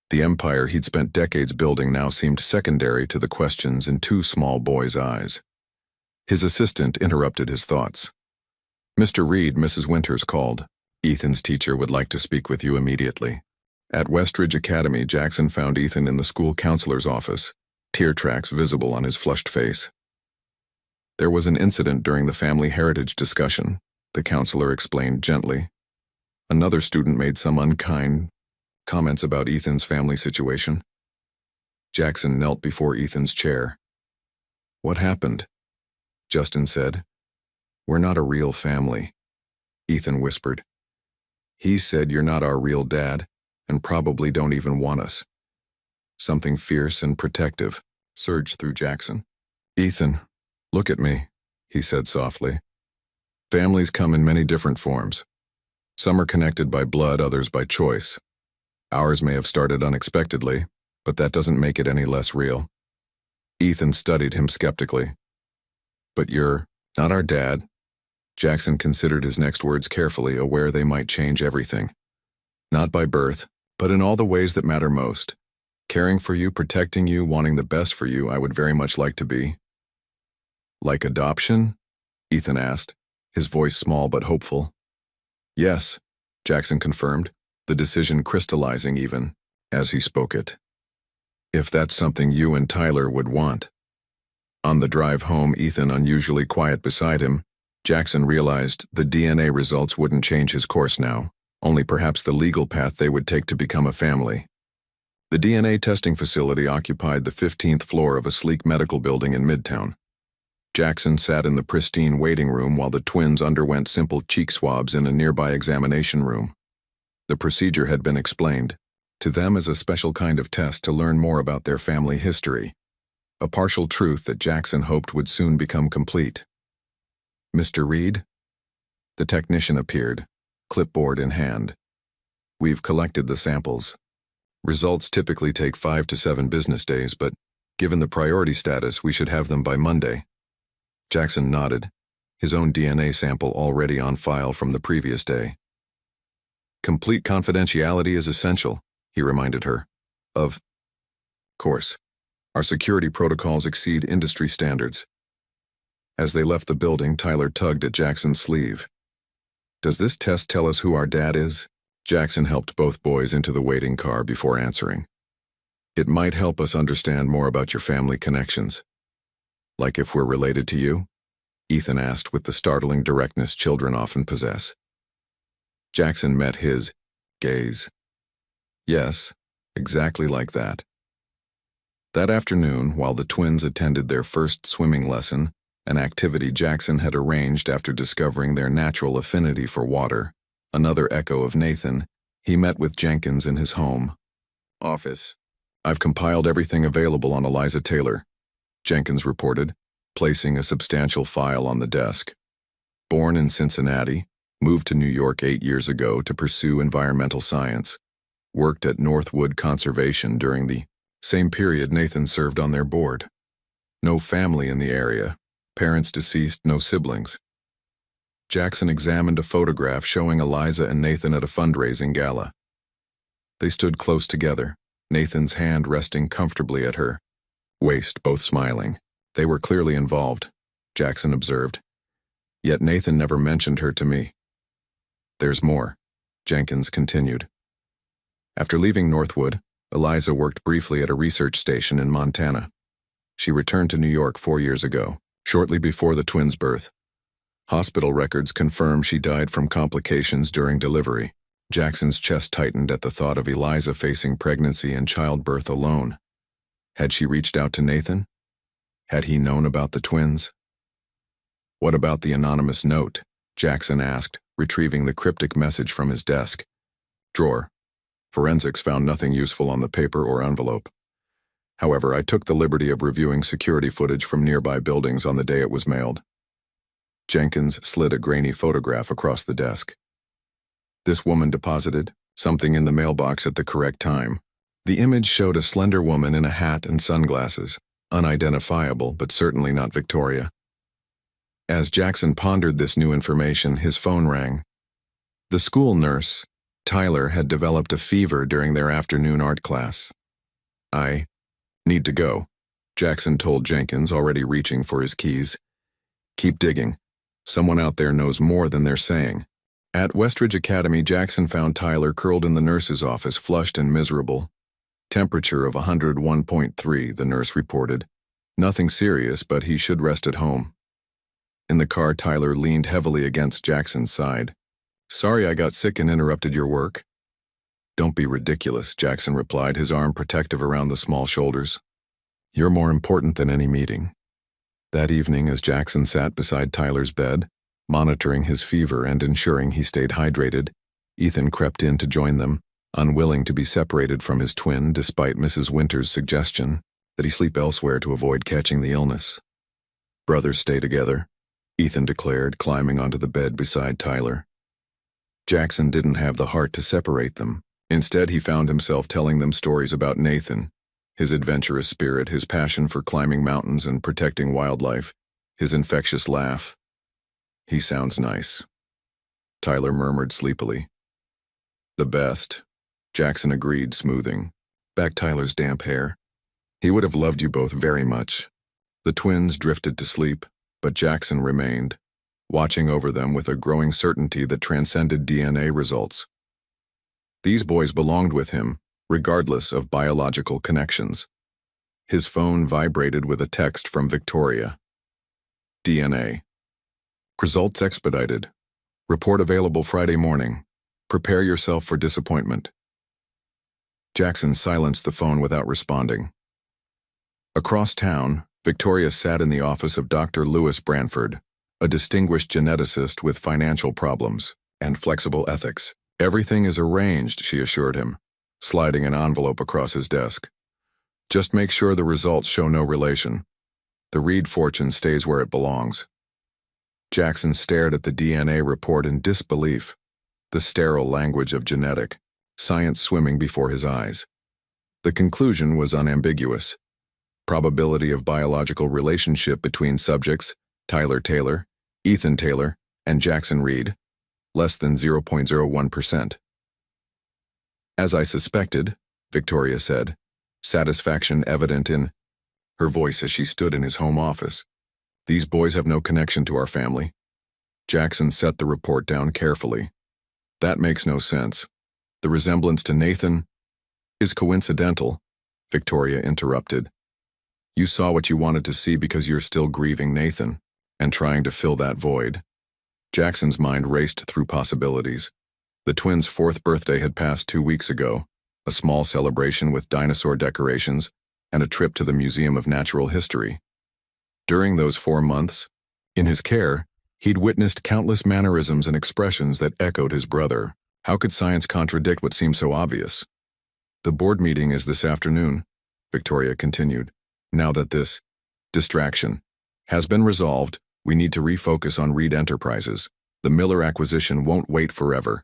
The empire he'd spent decades building now seemed secondary to the questions in 2 small boys' eyes. His assistant interrupted his thoughts. "Mr. Reed, Mrs. Winters called. Ethan's teacher would like to speak with you immediately." At Westridge Academy, Jackson found Ethan in the school counselor's office, tear tracks visible on his flushed face. "There was an incident during the family heritage discussion," the counselor explained gently. "Another student made some unkind comments about Ethan's family situation." Jackson knelt before Ethan's chair. "What happened?" Justin said. "We're not a real family," Ethan whispered. "He said you're not our real dad, and probably don't even want us." Something fierce and protective surged through Jackson. "Ethan, look at me," he said softly. "Families come in many different forms. Some are connected by blood, others by choice. Ours may have started unexpectedly, but that doesn't make it any less real." Ethan studied him skeptically. "But you're not our dad." Jackson considered his next words carefully, aware they might change everything. "Not by birth, but in all the ways that matter most. Caring for you, protecting you, wanting the best for you, I would very much like to be." Like adoption? Ethan asked, his voice small but hopeful. Yes, Jackson confirmed, the decision crystallizing even as he spoke it. If that's something you and Tyler would want. On the drive home, Ethan unusually quiet beside him, Jackson realized the DNA results wouldn't change his course now, only perhaps the legal path they would take to become a family. The DNA testing facility occupied the 15th floor of a sleek medical building in Midtown. Jackson sat in the pristine waiting room while the twins underwent simple cheek swabs in a nearby examination room. The procedure had been explained to them as a special kind of test to learn more about their family history, a partial truth that Jackson hoped would soon become complete. Mr. Reed? The technician appeared, clipboard in hand. We've collected the samples. Results typically take 5 to 7 business days, but given the priority status, we should have them by Monday. Jackson nodded, his own DNA sample already on file from the previous day. Complete confidentiality is essential, he reminded her. Of course, our security protocols exceed industry standards. As they left the building, Tyler tugged at Jackson's sleeve. Does this test tell us who our dad is? Jackson helped both boys into the waiting car before answering. It might help us understand more about your family connections. Like if we're related to you? Ethan asked with the startling directness children often possess. Jackson met his gaze. Yes, exactly like that. That afternoon, while the twins attended their first swimming lesson, an activity Jackson had arranged after discovering their natural affinity for water, another echo of Nathan, he met with Jenkins in his home office. I've compiled everything available on Eliza Taylor, Jenkins reported, placing a substantial file on the desk. Born in Cincinnati, moved to New York 8 years ago to pursue environmental science, worked at Northwood Conservation during the same period Nathan served on their board. No family in the area, parents deceased, no siblings. Jackson examined a photograph showing Eliza and Nathan at a fundraising gala. They stood close together, Nathan's hand resting comfortably at her waist, both smiling. They were clearly involved, Jackson observed. Yet Nathan never mentioned her to me. There's more, Jenkins continued. After leaving Northwood, Eliza worked briefly at a research station in Montana. She returned to New York 4 years ago, shortly before the twins' birth. Hospital records confirm she died from complications during delivery. Jackson's chest tightened at the thought of Eliza facing pregnancy and childbirth alone. Had she reached out to Nathan? Had he known about the twins? What about the anonymous note? Jackson asked, retrieving the cryptic message from his desk. Drawer. Forensics found nothing useful on the paper or envelope. However, I took the liberty of reviewing security footage from nearby buildings on the day it was mailed. Jenkins slid a grainy photograph across the desk. This woman deposited something in the mailbox at the correct time. The image showed a slender woman in a hat and sunglasses, unidentifiable but certainly not Victoria. As Jackson pondered this new information, his phone rang. The school nurse, Tyler, had developed a fever during their afternoon art class. I need to go, Jackson told Jenkins, already reaching for his keys. Keep digging. Someone out there knows more than they're saying. At Westridge Academy, Jackson found Tyler curled in the nurse's office, flushed and miserable. Temperature of 101.3, the nurse reported. Nothing serious, but he should rest at home. In the car, Tyler leaned heavily against Jackson's side. Sorry I got sick and interrupted your work. Don't be ridiculous, Jackson replied, his arm protective around the small shoulders. You're more important than any meeting. That evening, as Jackson sat beside Tyler's bed, monitoring his fever and ensuring he stayed hydrated, Ethan crept in to join them, unwilling to be separated from his twin despite Mrs. Winter's suggestion that he sleep elsewhere to avoid catching the illness. Brothers stay together, Ethan declared, climbing onto the bed beside Tyler. Jackson didn't have the heart to separate them. Instead, he found himself telling them stories about Nathan, his adventurous spirit, his passion for climbing mountains and protecting wildlife, his infectious laugh. He sounds nice, Tyler murmured sleepily. The best, Jackson agreed, smoothing back Tyler's damp hair. He would have loved you both very much. The twins drifted to sleep, But Jackson remained, watching over them with a growing certainty that transcended DNA results. These boys belonged with him, regardless of biological connections. His phone vibrated with a text from Victoria. DNA. Results expedited. Report available Friday morning. Prepare yourself for disappointment. Jackson silenced the phone without responding. Across town, Victoria sat in the office of Dr. Lewis Branford, a distinguished geneticist with financial problems and flexible ethics. Everything is arranged, she assured him, sliding an envelope across his desk. Just make sure the results show no relation. The Reed fortune stays where it belongs. Jackson stared at the DNA report in disbelief, the sterile language of genetic science swimming before his eyes. The conclusion was unambiguous. Probability of biological relationship between subjects, Tyler Taylor, Ethan Taylor, and Jackson Reed, less than 0.01%. As I suspected, Victoria said, satisfaction evident in her voice as she stood in his home office. These boys have no connection to our family. Jackson set the report down carefully. That makes no sense. The resemblance to Nathan is coincidental, Victoria interrupted. You saw what you wanted to see because you're still grieving Nathan and trying to fill that void. Jackson's mind raced through possibilities. The twins' 4th birthday had passed 2 weeks ago, a small celebration with dinosaur decorations and a trip to the Museum of Natural History. During those 4 months, in his care, he'd witnessed countless mannerisms and expressions that echoed his brother. How could science contradict what seemed so obvious? The board meeting is this afternoon, Victoria continued. Now that this distraction has been resolved, we need to refocus on Reed Enterprises. The Miller acquisition won't wait forever.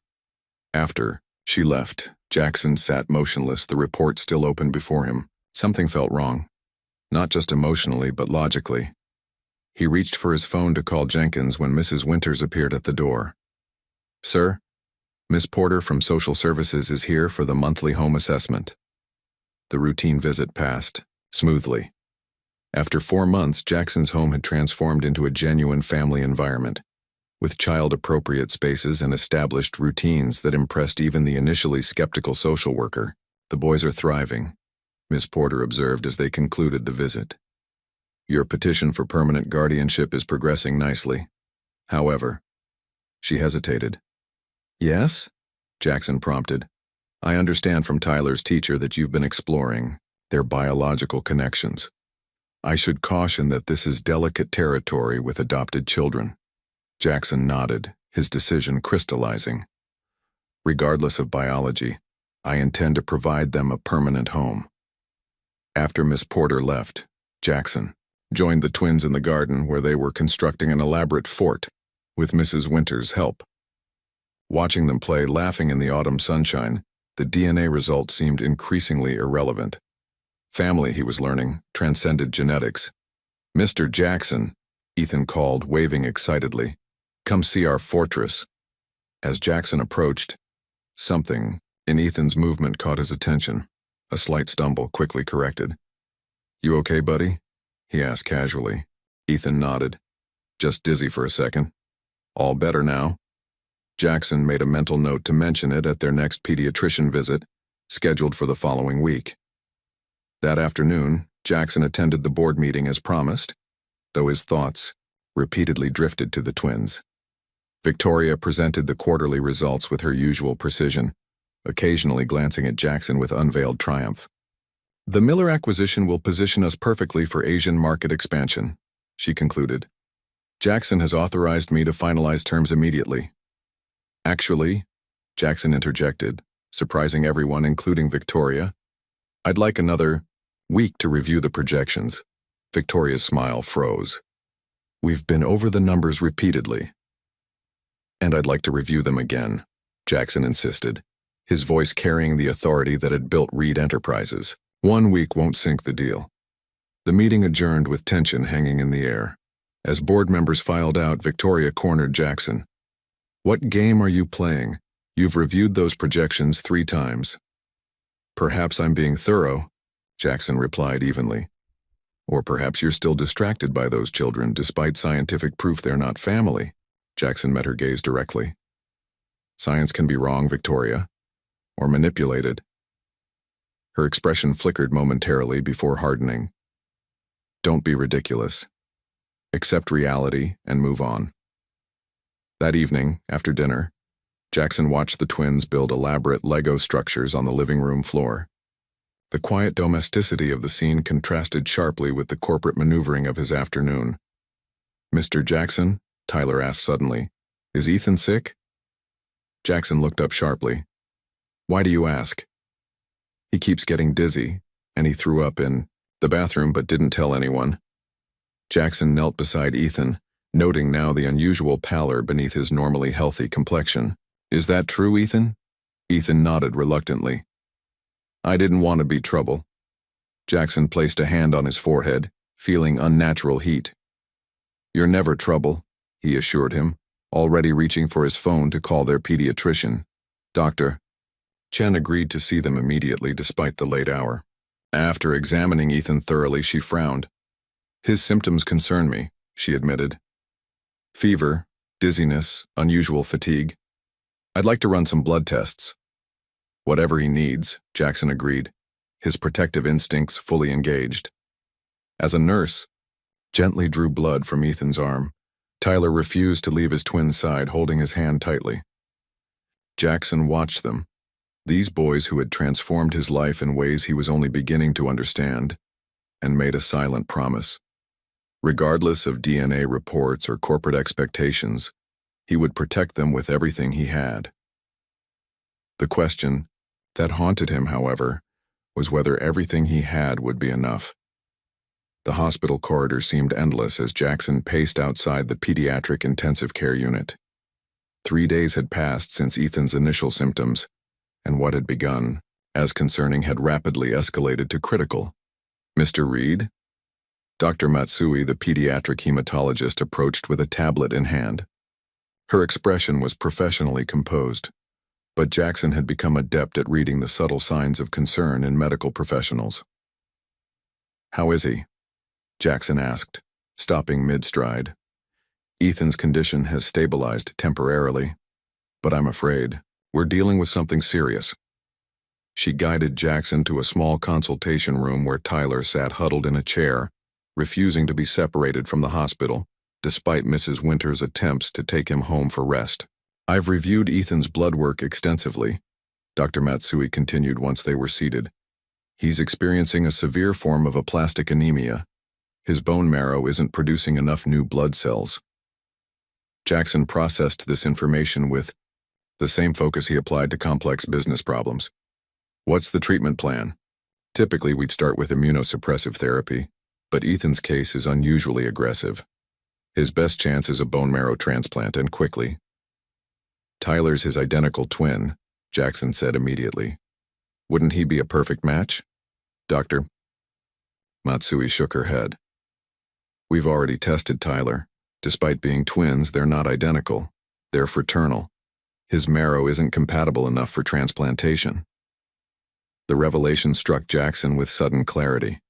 After she left, Jackson sat motionless, the report still open before him. Something felt wrong, not just emotionally but logically. He reached for his phone to call Jenkins when Mrs. Winters appeared at the door. Sir, Miss Porter from Social Services is here for the monthly home assessment. The routine visit passed smoothly. After 4 months, Jackson's home had transformed into a genuine family environment, with child-appropriate spaces and established routines that impressed even the initially skeptical social worker. The boys are thriving, Miss Porter observed as they concluded the visit. Your petition for permanent guardianship is progressing nicely. However, she hesitated. Yes? Jackson prompted. I understand from Tyler's teacher that you've been exploring their biological connections. I should caution that this is delicate territory with adopted children. Jackson nodded, his decision crystallizing. Regardless of biology, I intend to provide them a permanent home. After Miss Porter left, Jackson joined the twins in the garden where they were constructing an elaborate fort with Mrs. Winters' help. Watching them play, laughing in the autumn sunshine, the DNA results seemed increasingly irrelevant. Family, he was learning, transcended genetics. Mr. Jackson, Ethan called, waving excitedly. Come see our fortress. As Jackson approached, something in Ethan's movement caught his attention. A slight stumble, quickly corrected. You okay, buddy? He asked casually. Ethan nodded. Just dizzy for a second. All better now. Jackson made a mental note to mention it at their next pediatrician visit, scheduled for the following week. That afternoon, Jackson attended the board meeting as promised, though his thoughts repeatedly drifted to the twins. Victoria presented the quarterly results with her usual precision, occasionally glancing at Jackson with unveiled triumph. The Miller acquisition will position us perfectly for Asian market expansion, she concluded. Jackson has authorized me to finalize terms immediately. Actually, Jackson interjected, surprising everyone, including Victoria, I'd like another week to review the projections. Victoria's smile froze. We've been over the numbers repeatedly. And I'd like to review them again, Jackson insisted, his voice carrying the authority that had built Reed Enterprises. 1 week won't sink the deal. The meeting adjourned with tension hanging in the air. As board members filed out, Victoria cornered Jackson. What game are you playing? You've reviewed those projections 3 times. Perhaps I'm being thorough, Jackson replied evenly. Or perhaps you're still distracted by those children despite scientific proof they're not family. Jackson met her gaze directly. Science can be wrong, Victoria, or manipulated. Her expression flickered momentarily before hardening. Don't be ridiculous. Accept reality and move on. That evening, after dinner, Jackson watched the twins build elaborate Lego structures on the living room floor. The quiet domesticity of the scene contrasted sharply with the corporate maneuvering of his afternoon. "Mr. Jackson?" Tyler asked suddenly. "Is Ethan sick?" Jackson looked up sharply. "Why do you ask?" "He keeps getting dizzy, and he threw up in the bathroom but didn't tell anyone." Jackson knelt beside Ethan, noting now the unusual pallor beneath his normally healthy complexion. "Is that true, Ethan?" Ethan nodded reluctantly. "I didn't want to be trouble." Jackson placed a hand on his forehead, feeling unnatural heat. "You're never trouble," he assured him, already reaching for his phone to call their pediatrician. "Doctor." Chen agreed to see them immediately despite the late hour. After examining Ethan thoroughly, she frowned. "His symptoms concern me," she admitted. "Fever, dizziness, unusual fatigue. I'd like to run some blood tests." "Whatever he needs," Jackson agreed, his protective instincts fully engaged. As a nurse, gently drew blood from Ethan's arm. Tyler refused to leave his twin's side, holding his hand tightly. Jackson watched them, these boys who had transformed his life in ways he was only beginning to understand, and made a silent promise. Regardless of DNA reports or corporate expectations, he would protect them with everything he had. The question that haunted him, however, was whether everything he had would be enough. The hospital corridor seemed endless as Jackson paced outside the pediatric intensive care unit. 3 days had passed since Ethan's initial symptoms, and what had begun as concerning had rapidly escalated to critical. "Mr. Reed?" Dr. Matsui, the pediatric hematologist, approached with a tablet in hand. Her expression was professionally composed, but Jackson had become adept at reading the subtle signs of concern in medical professionals. "How is he?" Jackson asked, stopping mid-stride. "Ethan's condition has stabilized temporarily, but I'm afraid we're dealing with something serious." She guided Jackson to a small consultation room where Tyler sat huddled in a chair, refusing to be separated from the hospital, despite Mrs. Winter's attempts to take him home for rest. "I've reviewed Ethan's blood work extensively," Dr. Matsui continued once they were seated. "He's experiencing a severe form of aplastic anemia. His bone marrow isn't producing enough new blood cells." Jackson processed this information with the same focus he applied to complex business problems. "What's the treatment plan?" "Typically, we'd start with immunosuppressive therapy, but Ethan's case is unusually aggressive. His best chance is a bone marrow transplant, and quickly." "Tyler's his identical twin," Jackson said immediately. "Wouldn't he be a perfect match?" "Doctor?" Matsui shook her head. "We've already tested Tyler. Despite being twins, they're not identical. They're fraternal. His marrow isn't compatible enough for transplantation." The revelation struck Jackson with sudden clarity.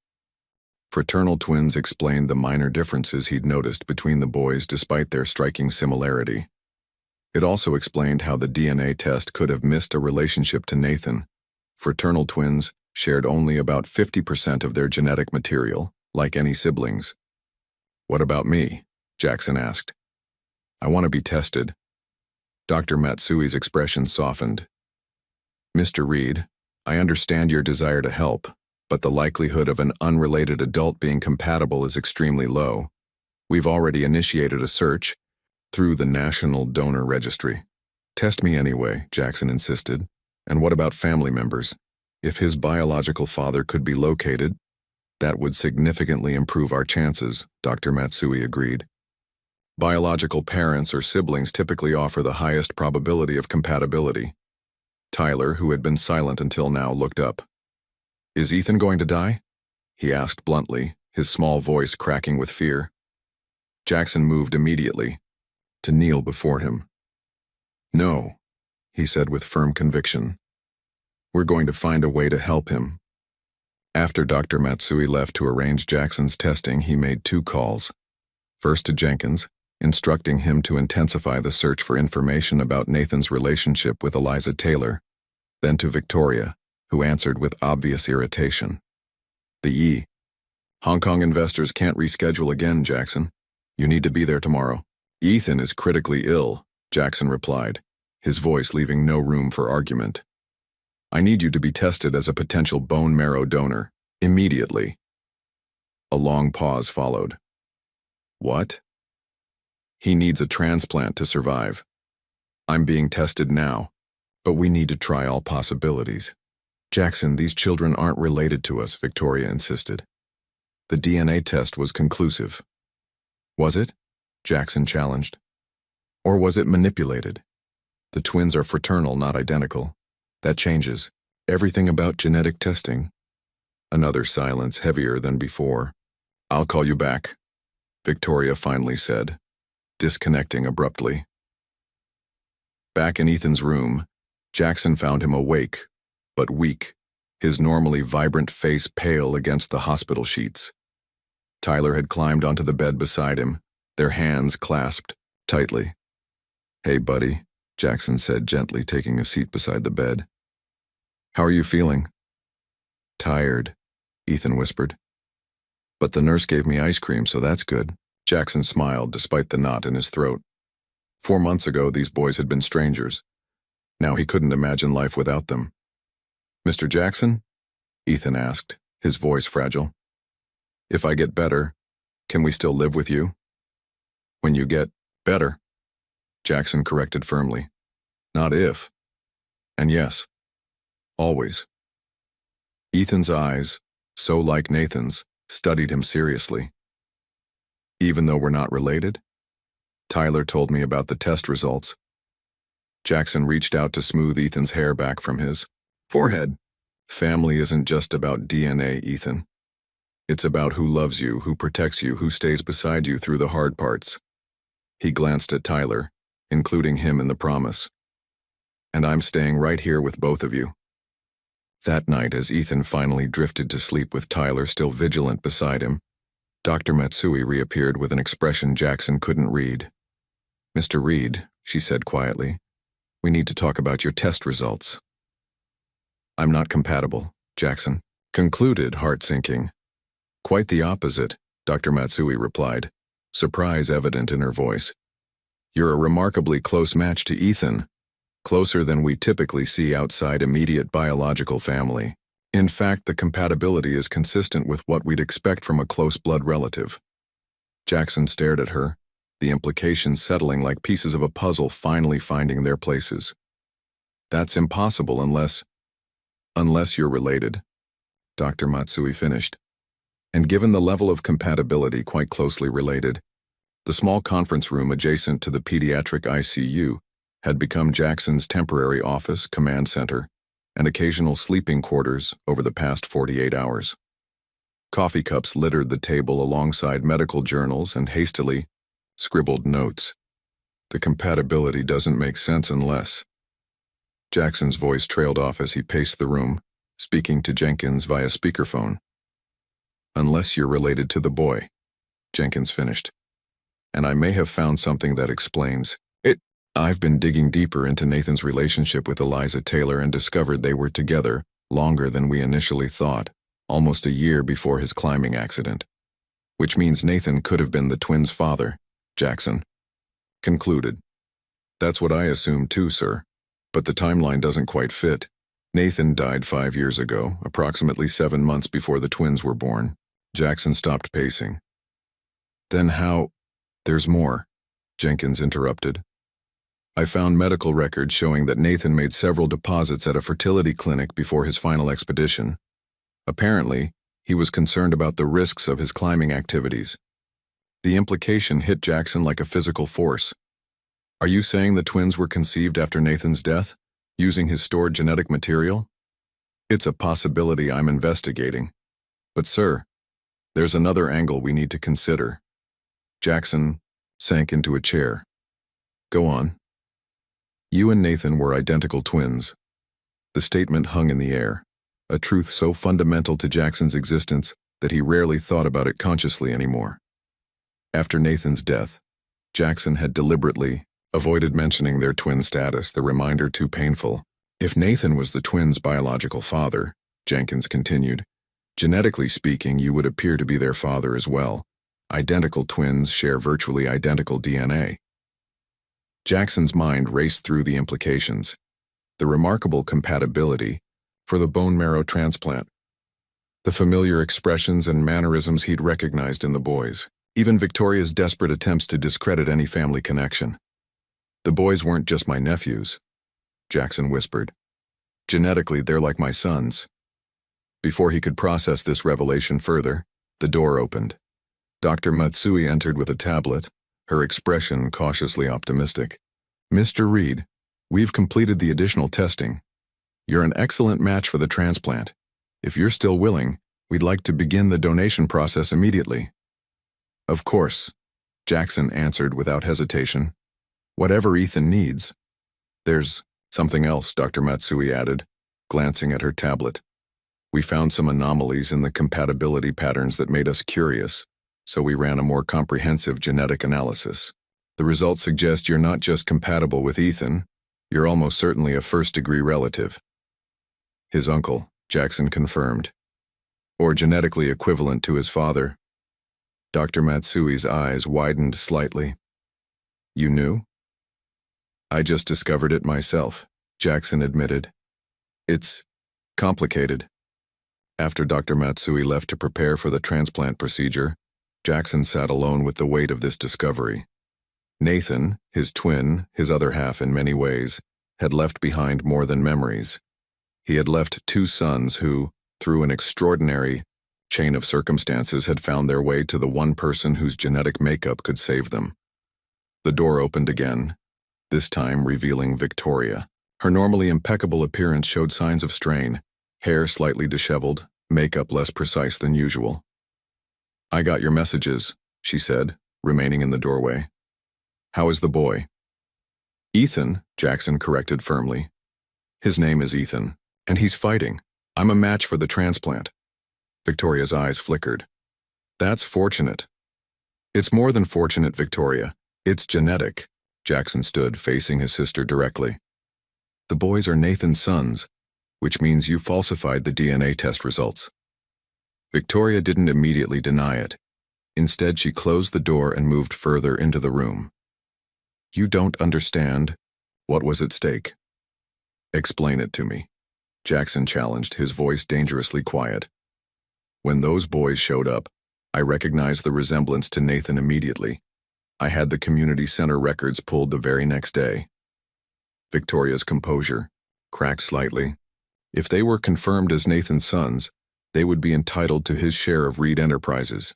Fraternal twins explained the minor differences he'd noticed between the boys despite their striking similarity. It also explained how the DNA test could have missed a relationship to Nathan. Fraternal twins shared only about 50% of their genetic material, like any siblings. "What about me?" Jackson asked. "I want to be tested." Dr. Matsui's expression softened. "Mr. Reed, I understand your desire to help, but the likelihood of an unrelated adult being compatible is extremely low. We've already initiated a search through the National Donor Registry." "Test me anyway," Jackson insisted. "And what about family members? If his biological father could be located, that would significantly improve our chances," Dr. Matsui agreed. "Biological parents or siblings typically offer the highest probability of compatibility." Tyler, who had been silent until now, looked up. "Is Ethan going to die?" he asked bluntly, his small voice cracking with fear. Jackson moved immediately to kneel before him. "No," he said with firm conviction. "We're going to find a way to help him." After Dr. Matsui left to arrange Jackson's testing, he made 2 calls. First to Jenkins, instructing him to intensify the search for information about Nathan's relationship with Eliza Taylor, then to Victoria, who answered with obvious irritation. The Hong Kong investors can't reschedule again, Jackson. You need to be there tomorrow. Ethan is critically ill, Jackson replied, his voice leaving no room for argument. I need you to be tested as a potential bone marrow donor, immediately. A long pause followed. What? He needs a transplant to survive. I'm being tested now, but we need to try all possibilities. Jackson, these children aren't related to us, Victoria insisted. The DNA test was conclusive. Was it? Jackson challenged. Or was it manipulated? The twins are fraternal, not identical. That changes everything about genetic testing. Another silence, heavier than before. I'll call you back, Victoria finally said, disconnecting abruptly. Back in Ethan's room, Jackson found him awake, but weak, his normally vibrant face pale against the hospital sheets. Tyler had climbed onto the bed beside him, their hands clasped tightly. Hey, buddy, Jackson said gently, taking a seat beside the bed. How are you feeling? Tired, Ethan whispered. But the nurse gave me ice cream, so that's good. Jackson smiled despite the knot in his throat. 4 months ago, these boys had been strangers. Now he couldn't imagine life without them. Mr. Jackson? Ethan asked, his voice fragile. If I get better, can we still live with you? When you get better, Jackson corrected firmly. Not if. And yes. Always. Ethan's eyes, so like Nathan's, studied him seriously. Even though we're not related? Tyler told me about the test results. Jackson reached out to smooth Ethan's hair back from his forehead. Family isn't just about DNA, Ethan. It's about who loves you, who protects you, who stays beside you through the hard parts. He glanced at Tyler, including him in the promise. And I'm staying right here with both of you. That night, as Ethan finally drifted to sleep with Tyler still vigilant beside him, Dr. Matsui reappeared with an expression Jackson couldn't read. Mr. Reed, she said quietly, we need to talk about your test results. I'm not compatible, Jackson concluded, heart-sinking. Quite the opposite, Dr. Matsui replied, surprise evident in her voice. You're a remarkably close match to Ethan, closer than we typically see outside immediate biological family. In fact, the compatibility is consistent with what we'd expect from a close blood relative. Jackson stared at her, the implications settling like pieces of a puzzle finally finding their places. That's impossible unless you're related, Dr. Matsui finished. And given the level of compatibility, quite closely related, the small conference room adjacent to the pediatric ICU had become Jackson's temporary office, command center, and occasional sleeping quarters over the past 48 hours. Coffee cups littered the table alongside medical journals and hastily scribbled notes. The compatibility doesn't make sense unless... Jackson's voice trailed off as he paced the room, speaking to Jenkins via speakerphone. Unless you're related to the boy, Jenkins finished. And I may have found something that explains it. I've been digging deeper into Nathan's relationship with Eliza Taylor and discovered they were together longer than we initially thought, almost a year before his climbing accident. Which means Nathan could have been the twins' father, Jackson concluded. That's what I assumed too, sir. But the timeline doesn't quite fit. Nathan died 5 years ago, approximately 7 months before the twins were born. Jackson stopped pacing. Then how? There's more, Jenkins interrupted. I found medical records showing that Nathan made several deposits at a fertility clinic before his final expedition. Apparently, he was concerned about the risks of his climbing activities. The implication hit Jackson like a physical force. Are you saying the twins were conceived after Nathan's death, using his stored genetic material? It's a possibility I'm investigating. But sir, there's another angle we need to consider. Jackson sank into a chair. Go on. You and Nathan were identical twins. The statement hung in the air. a truth so fundamental to Jackson's existence that he rarely thought about it consciously anymore. After Nathan's death, Jackson had deliberately avoided mentioning their twin status, the reminder too painful. If Nathan was the twins' biological father, Jenkins continued, genetically speaking, you would appear to be their father as well. Identical twins share virtually identical DNA. Jackson's mind raced through the implications. The remarkable compatibility for the bone marrow transplant. The familiar expressions and mannerisms he'd recognized in the boys. Even Victoria's desperate attempts to discredit any family connection. The boys weren't just my nephews, Jackson whispered. Genetically, they're like my sons. Before he could process this revelation further, the door opened. Dr. Matsui entered with a tablet, her expression cautiously optimistic. Mr. Reed, we've completed the additional testing. You're an excellent match for the transplant. If you're still willing, we'd like to begin the donation process immediately. Of course, Jackson answered without hesitation. Whatever Ethan needs. There's something else, Dr. Matsui added, glancing at her tablet. We found some anomalies in the compatibility patterns that made us curious, so we ran a more comprehensive genetic analysis. The results suggest you're not just compatible with Ethan, you're almost certainly a first-degree relative. His uncle, Jackson confirmed. Or genetically equivalent to his father. Dr. Matsui's eyes widened slightly. You knew? I just discovered it myself, Jackson admitted. It's complicated. After Dr. Matsui left to prepare for the transplant procedure, Jackson sat alone with the weight of this discovery. Nathan, his twin, his other half in many ways, had left behind more than memories. He had left two sons who, through an extraordinary chain of circumstances, had found their way to the one person whose genetic makeup could save them. The door opened again, this time revealing Victoria. Her normally impeccable appearance showed signs of strain, hair slightly disheveled, makeup less precise than usual. I got your messages, she said, remaining in the doorway. How is the boy? Ethan, Jackson corrected firmly. His name is Ethan, and he's fighting. I'm a match for the transplant. Victoria's eyes flickered. That's fortunate. It's more than fortunate, Victoria. It's genetic. Jackson stood, facing his sister directly. The boys are Nathan's sons, which means you falsified the DNA test results. Victoria didn't immediately deny it. Instead, she closed the door and moved further into the room. You don't understand. What was at stake? Explain it to me, Jackson challenged, his voice dangerously quiet. When those boys showed up, I recognized the resemblance to Nathan immediately. I had the community center records pulled the very next day. Victoria's composure cracked slightly. If they were confirmed as Nathan's sons, they would be entitled to his share of Reed Enterprises.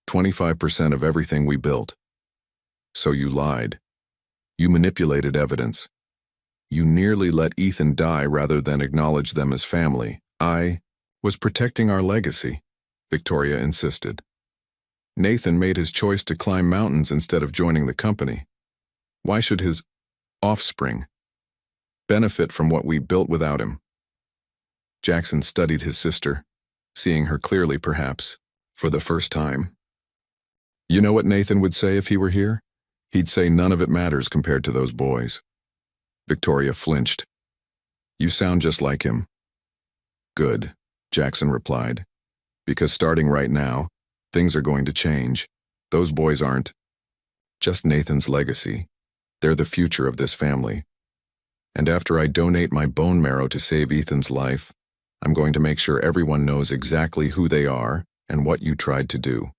25% of everything we built. So you lied. You manipulated evidence. You nearly let Ethan die rather than acknowledge them as family. I was protecting our legacy, Victoria insisted. Nathan made his choice to climb mountains instead of joining the company. Why should his offspring benefit from what we built without him? Jackson studied his sister, seeing her clearly perhaps, for the first time. You know what Nathan would say if he were here? He'd say none of it matters compared to those boys. Victoria flinched. You sound just like him. Good, Jackson replied. Because starting right now, things are going to change. Those boys aren't just Nathan's legacy. They're the future of this family. And after I donate my bone marrow to save Ethan's life, I'm going to make sure everyone knows exactly who they are and what you tried to do.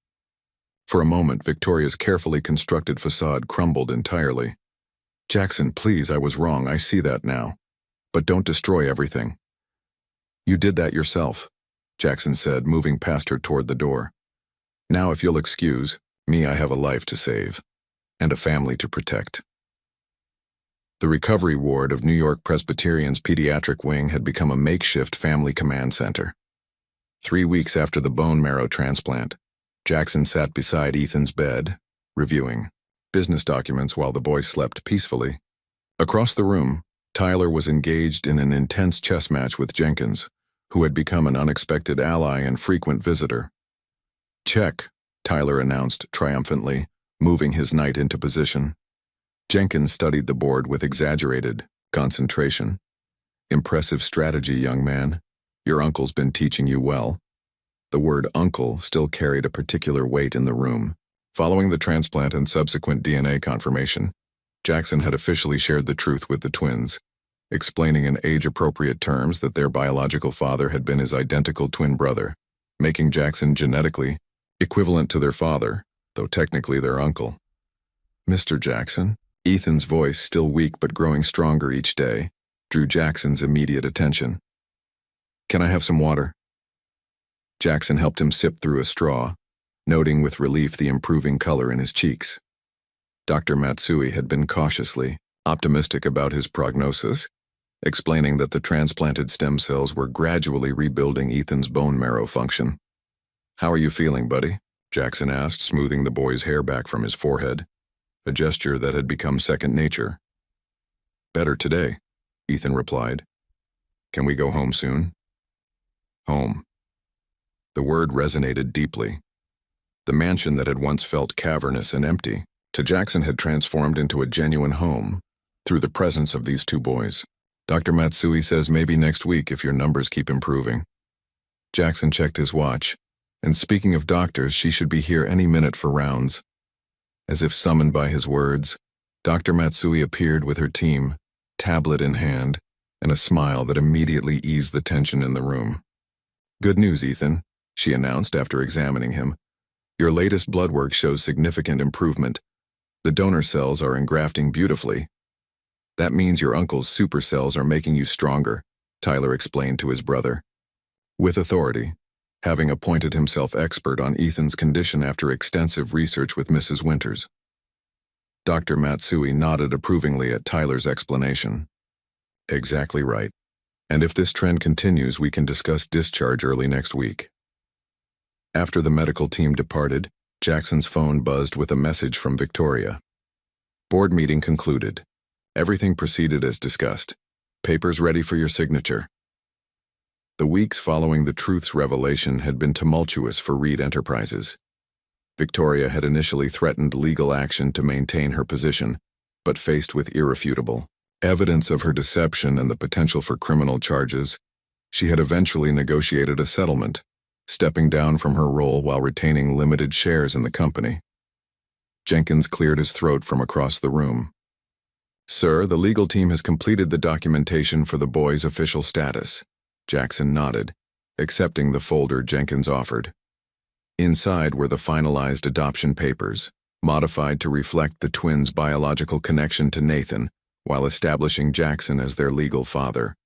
For a moment, Victoria's carefully constructed facade crumbled entirely. Jackson, please, I was wrong, I see that now. But don't destroy everything. You did that yourself, Jackson said, moving past her toward the door. Now, if you'll excuse me, I have a life to save, and a family to protect. The recovery ward of New York Presbyterian's pediatric wing had become a makeshift family command center. 3 weeks after the bone marrow transplant, Jackson sat beside Ethan's bed, reviewing business documents while the boy slept peacefully. Across the room, Tyler was engaged in an intense chess match with Jenkins, who had become an unexpected ally and frequent visitor. "Check," Tyler announced triumphantly, moving his knight into position. Jenkins studied the board with exaggerated concentration. "Impressive strategy, young man. Your uncle's been teaching you well." The word uncle still carried a particular weight in the room. Following the transplant and subsequent DNA confirmation, Jackson had officially shared the truth with the twins, explaining in age-appropriate terms that their biological father had been his identical twin brother, making Jackson genetically equivalent to their father, though technically their uncle. "Mr. Jackson," Ethan's voice, still weak but growing stronger each day, drew Jackson's immediate attention. "Can I have some water?" Jackson helped him sip through a straw, noting with relief the improving color in his cheeks. Dr. Matsui had been cautiously optimistic about his prognosis, explaining that the transplanted stem cells were gradually rebuilding Ethan's bone marrow function. "How are you feeling, buddy?" Jackson asked, smoothing the boy's hair back from his forehead, a gesture that had become second nature. "Better today," Ethan replied. "Can we go home soon?" Home. The word resonated deeply. The mansion that had once felt cavernous and empty, to Jackson had transformed into a genuine home through the presence of these two boys. "Dr. Matsui says maybe next week if your numbers keep improving." Jackson checked his watch, and speaking of doctors, she should be here any minute for rounds. As if summoned by his words, Dr. Matsui appeared with her team, tablet in hand, and a smile that immediately eased the tension in the room. "Good news, Ethan," she announced after examining him. "Your latest blood work shows significant improvement. The donor cells are engrafting beautifully." "That means your uncle's super cells are making you stronger," Tyler explained to his brother. With authority, having appointed himself expert on Ethan's condition after extensive research with Mrs. Winters. Dr. Matsui nodded approvingly at Tyler's explanation. "Exactly right. And if this trend continues, we can discuss discharge early next week." After the medical team departed, Jackson's phone buzzed with a message from Victoria. "Board meeting concluded. Everything proceeded as discussed. Papers ready for your signature." The weeks following the truth's revelation had been tumultuous for Reed Enterprises. Victoria had initially threatened legal action to maintain her position, but faced with irrefutable evidence of her deception and the potential for criminal charges, she had eventually negotiated a settlement, stepping down from her role while retaining limited shares in the company. Jenkins cleared his throat from across the room. "Sir, the legal team has completed the documentation for the boy's official status." Jackson nodded, accepting the folder Jenkins offered. Inside were the finalized adoption papers, modified to reflect the twins' biological connection to Nathan, while establishing Jackson as their legal father.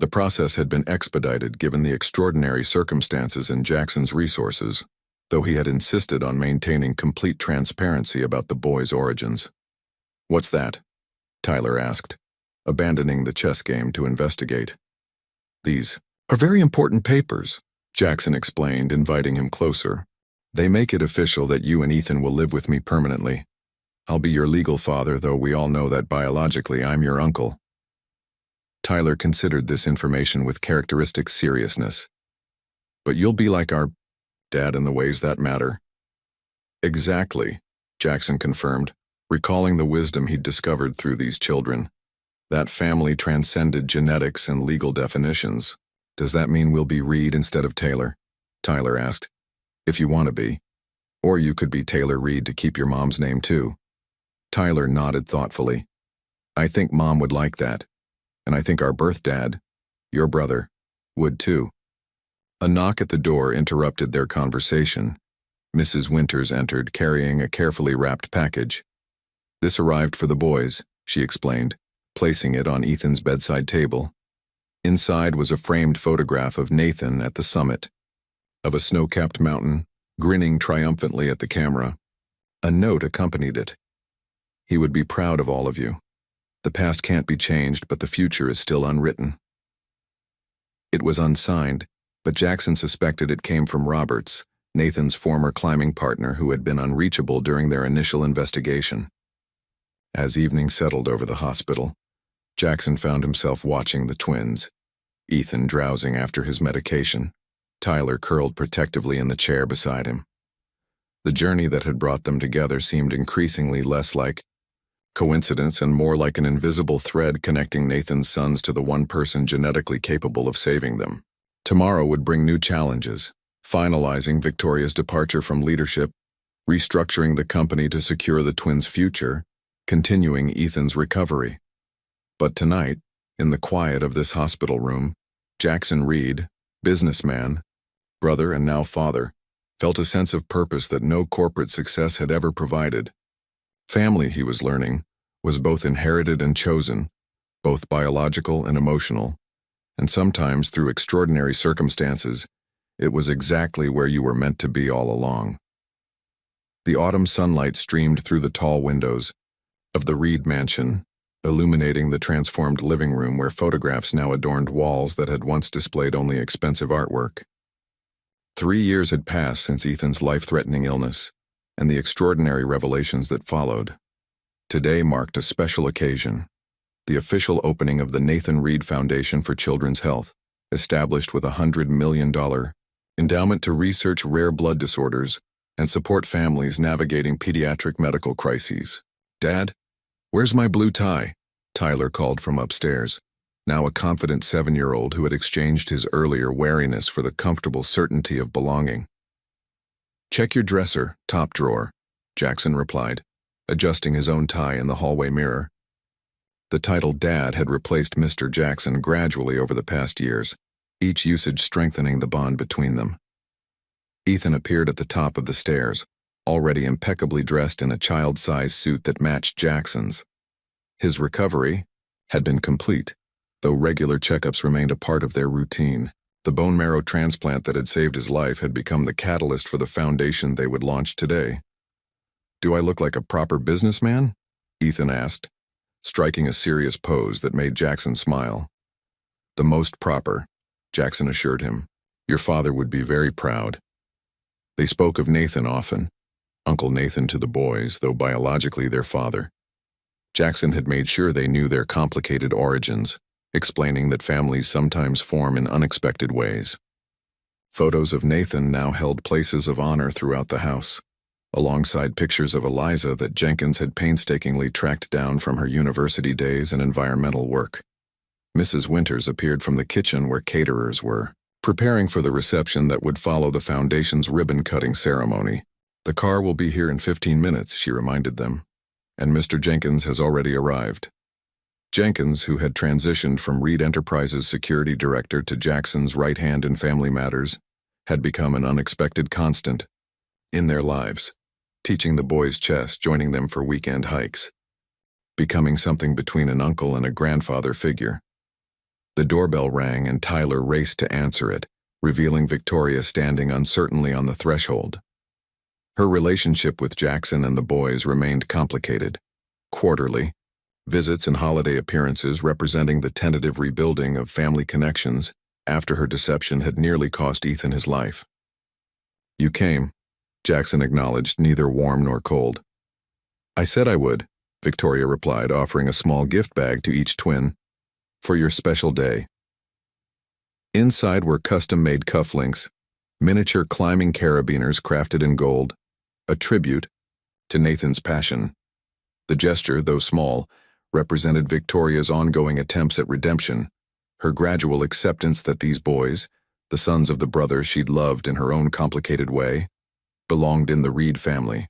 The process had been expedited given the extraordinary circumstances and Jackson's resources, though he had insisted on maintaining complete transparency about the boy's origins. "What's that?" Tyler asked, abandoning the chess game to investigate. "These are very important papers," Jackson explained, inviting him closer. "They make it official that you and Ethan will live with me permanently. I'll be your legal father, though we all know that biologically I'm your uncle." Tyler considered this information with characteristic seriousness. "But you'll be like our dad in the ways that matter." "Exactly," Jackson confirmed, recalling the wisdom he'd discovered through these children. That family transcended genetics and legal definitions. "Does that mean we'll be Reed instead of Taylor?" Tyler asked. "If you want to be. Or you could be Taylor Reed to keep your mom's name too." Tyler nodded thoughtfully. "I think Mom would like that. And I think our birth dad, your brother, would too." A knock at the door interrupted their conversation. Mrs. Winters entered, carrying a carefully wrapped package. "This arrived for the boys," she explained, placing it on Ethan's bedside table. Inside was a framed photograph of Nathan at the summit of a snow-capped mountain, grinning triumphantly at the camera. A note accompanied it. "He would be proud of all of you. The past can't be changed, but the future is still unwritten." It was unsigned, but Jackson suspected it came from Roberts, Nathan's former climbing partner who had been unreachable during their initial investigation. As evening settled over the hospital, Jackson found himself watching the twins, Ethan drowsing after his medication, Tyler curled protectively in the chair beside him. The journey that had brought them together seemed increasingly less like coincidence and more like an invisible thread connecting Nathan's sons to the one person genetically capable of saving them. Tomorrow would bring new challenges, finalizing Victoria's departure from leadership, restructuring the company to secure the twins' future, continuing Ethan's recovery. But tonight, in the quiet of this hospital room, Jackson Reed, businessman, brother and now father, felt a sense of purpose that no corporate success had ever provided. Family, he was learning, was both inherited and chosen, both biological and emotional, and sometimes through extraordinary circumstances, it was exactly where you were meant to be all along. The autumn sunlight streamed through the tall windows of the Reed mansion, illuminating the transformed living room where photographs now adorned walls that had once displayed only expensive artwork. 3 years had passed since Ethan's life-threatening illness, and the extraordinary revelations that followed. Today marked a special occasion, the official opening of the Nathan Reed Foundation for Children's Health, established with a $100 million endowment to research rare blood disorders and support families navigating pediatric medical crises. "Dad, where's my blue tie?" Tyler called from upstairs, now a confident 7-year-old who had exchanged his earlier wariness for the comfortable certainty of belonging. "Check your dresser, top drawer," Jackson replied, adjusting his own tie in the hallway mirror. The title Dad had replaced Mr. Jackson gradually over the past years, each usage strengthening the bond between them. Ethan appeared at the top of the stairs, already impeccably dressed in a child-sized suit that matched Jackson's. His recovery had been complete, though regular checkups remained a part of their routine. The bone marrow transplant that had saved his life had become the catalyst for the foundation they would launch today. "Do I look like a proper businessman?" Ethan asked, striking a serious pose that made Jackson smile. "The most proper," Jackson assured him. "Your father would be very proud." They spoke of Nathan often, Uncle Nathan to the boys, though biologically their father. Jackson had made sure they knew their complicated origins, explaining that families sometimes form in unexpected ways. Photos of Nathan now held places of honor throughout the house, alongside pictures of Eliza that Jenkins had painstakingly tracked down from her university days and environmental work. Mrs. Winters appeared from the kitchen where caterers were, preparing for the reception that would follow the foundation's ribbon-cutting ceremony. "The car will be here in 15 minutes, she reminded them, "and Mr. Jenkins has already arrived." Jenkins, who had transitioned from Reed Enterprises security director to Jackson's right hand in family matters, had become an unexpected constant in their lives, teaching the boys chess, joining them for weekend hikes, becoming something between an uncle and a grandfather figure. The doorbell rang and Tyler raced to answer it, revealing Victoria standing uncertainly on the threshold. Her relationship with Jackson and the boys remained complicated. Quarterly, visits and holiday appearances representing the tentative rebuilding of family connections after her deception had nearly cost Ethan his life. "You came," Jackson acknowledged, neither warm nor cold. "I said I would," Victoria replied, offering a small gift bag to each twin. "For your special day." Inside were custom-made cufflinks, miniature climbing carabiners crafted in gold, a tribute to Nathan's passion. The gesture, though small, represented Victoria's ongoing attempts at redemption, her gradual acceptance that these boys, the sons of the brother she'd loved in her own complicated way, belonged in the Reed family.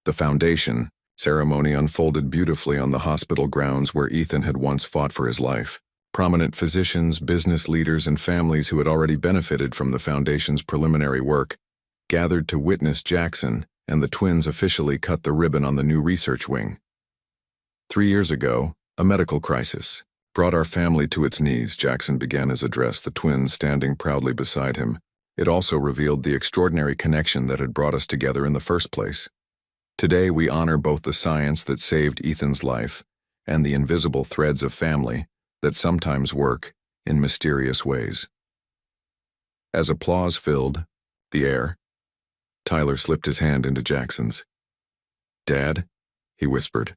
The foundation ceremony unfolded beautifully on the hospital grounds where Ethan had once fought for his life. Prominent physicians, business leaders, and families who had already benefited from the foundation's preliminary work gathered to witness Jackson and the twins officially cut the ribbon on the new research wing. 3 years ago, a medical crisis brought our family to its knees, Jackson began his address, the twins standing proudly beside him. It also revealed the extraordinary connection that had brought us together in the first place. Today we honor both the science that saved Ethan's life and the invisible threads of family that sometimes work in mysterious ways. As applause filled the air, Tyler slipped his hand into Jackson's. "Dad," he whispered,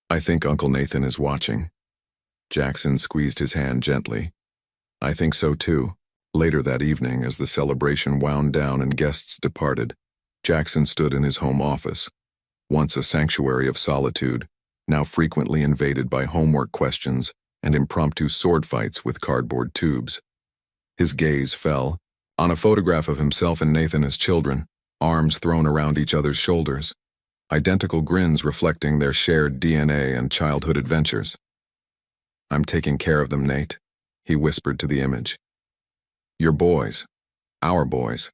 "I think Uncle Nathan is watching." Jackson squeezed his hand gently. I think so too. Later that evening, as the celebration wound down and guests departed, Jackson stood in his home office, once a sanctuary of solitude, now frequently invaded by homework questions and impromptu sword fights with cardboard tubes. His gaze fell on a photograph of himself and Nathan as children, arms thrown around each other's shoulders, identical grins reflecting their shared DNA and childhood adventures. "I'm taking care of them, Nate," he whispered to the image. "Your boys. Our boys."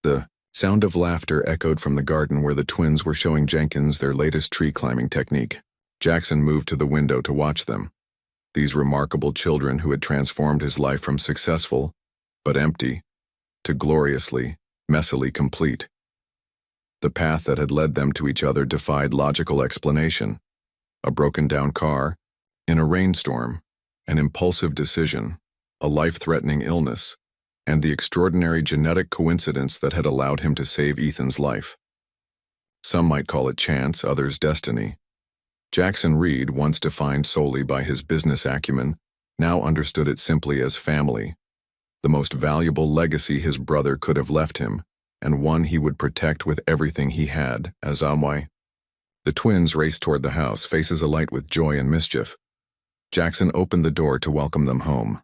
The sound of laughter echoed from the garden where the twins were showing Jenkins their latest tree climbing technique. Jackson moved to the window to watch them. These remarkable children who had transformed his life from successful, but empty, to gloriously, messily complete. The path that had led them to each other defied logical explanation. A broken-down car, in a rainstorm, an impulsive decision, a life-threatening illness, and the extraordinary genetic coincidence that had allowed him to save Ethan's life. Some might call it chance, others destiny. Jackson Reed, once defined solely by his business acumen, now understood it simply as family, the most valuable legacy his brother could have left him, and one he would protect with everything he had, as Amway. The twins raced toward the house, faces alight with joy and mischief. Jackson opened the door to welcome them home.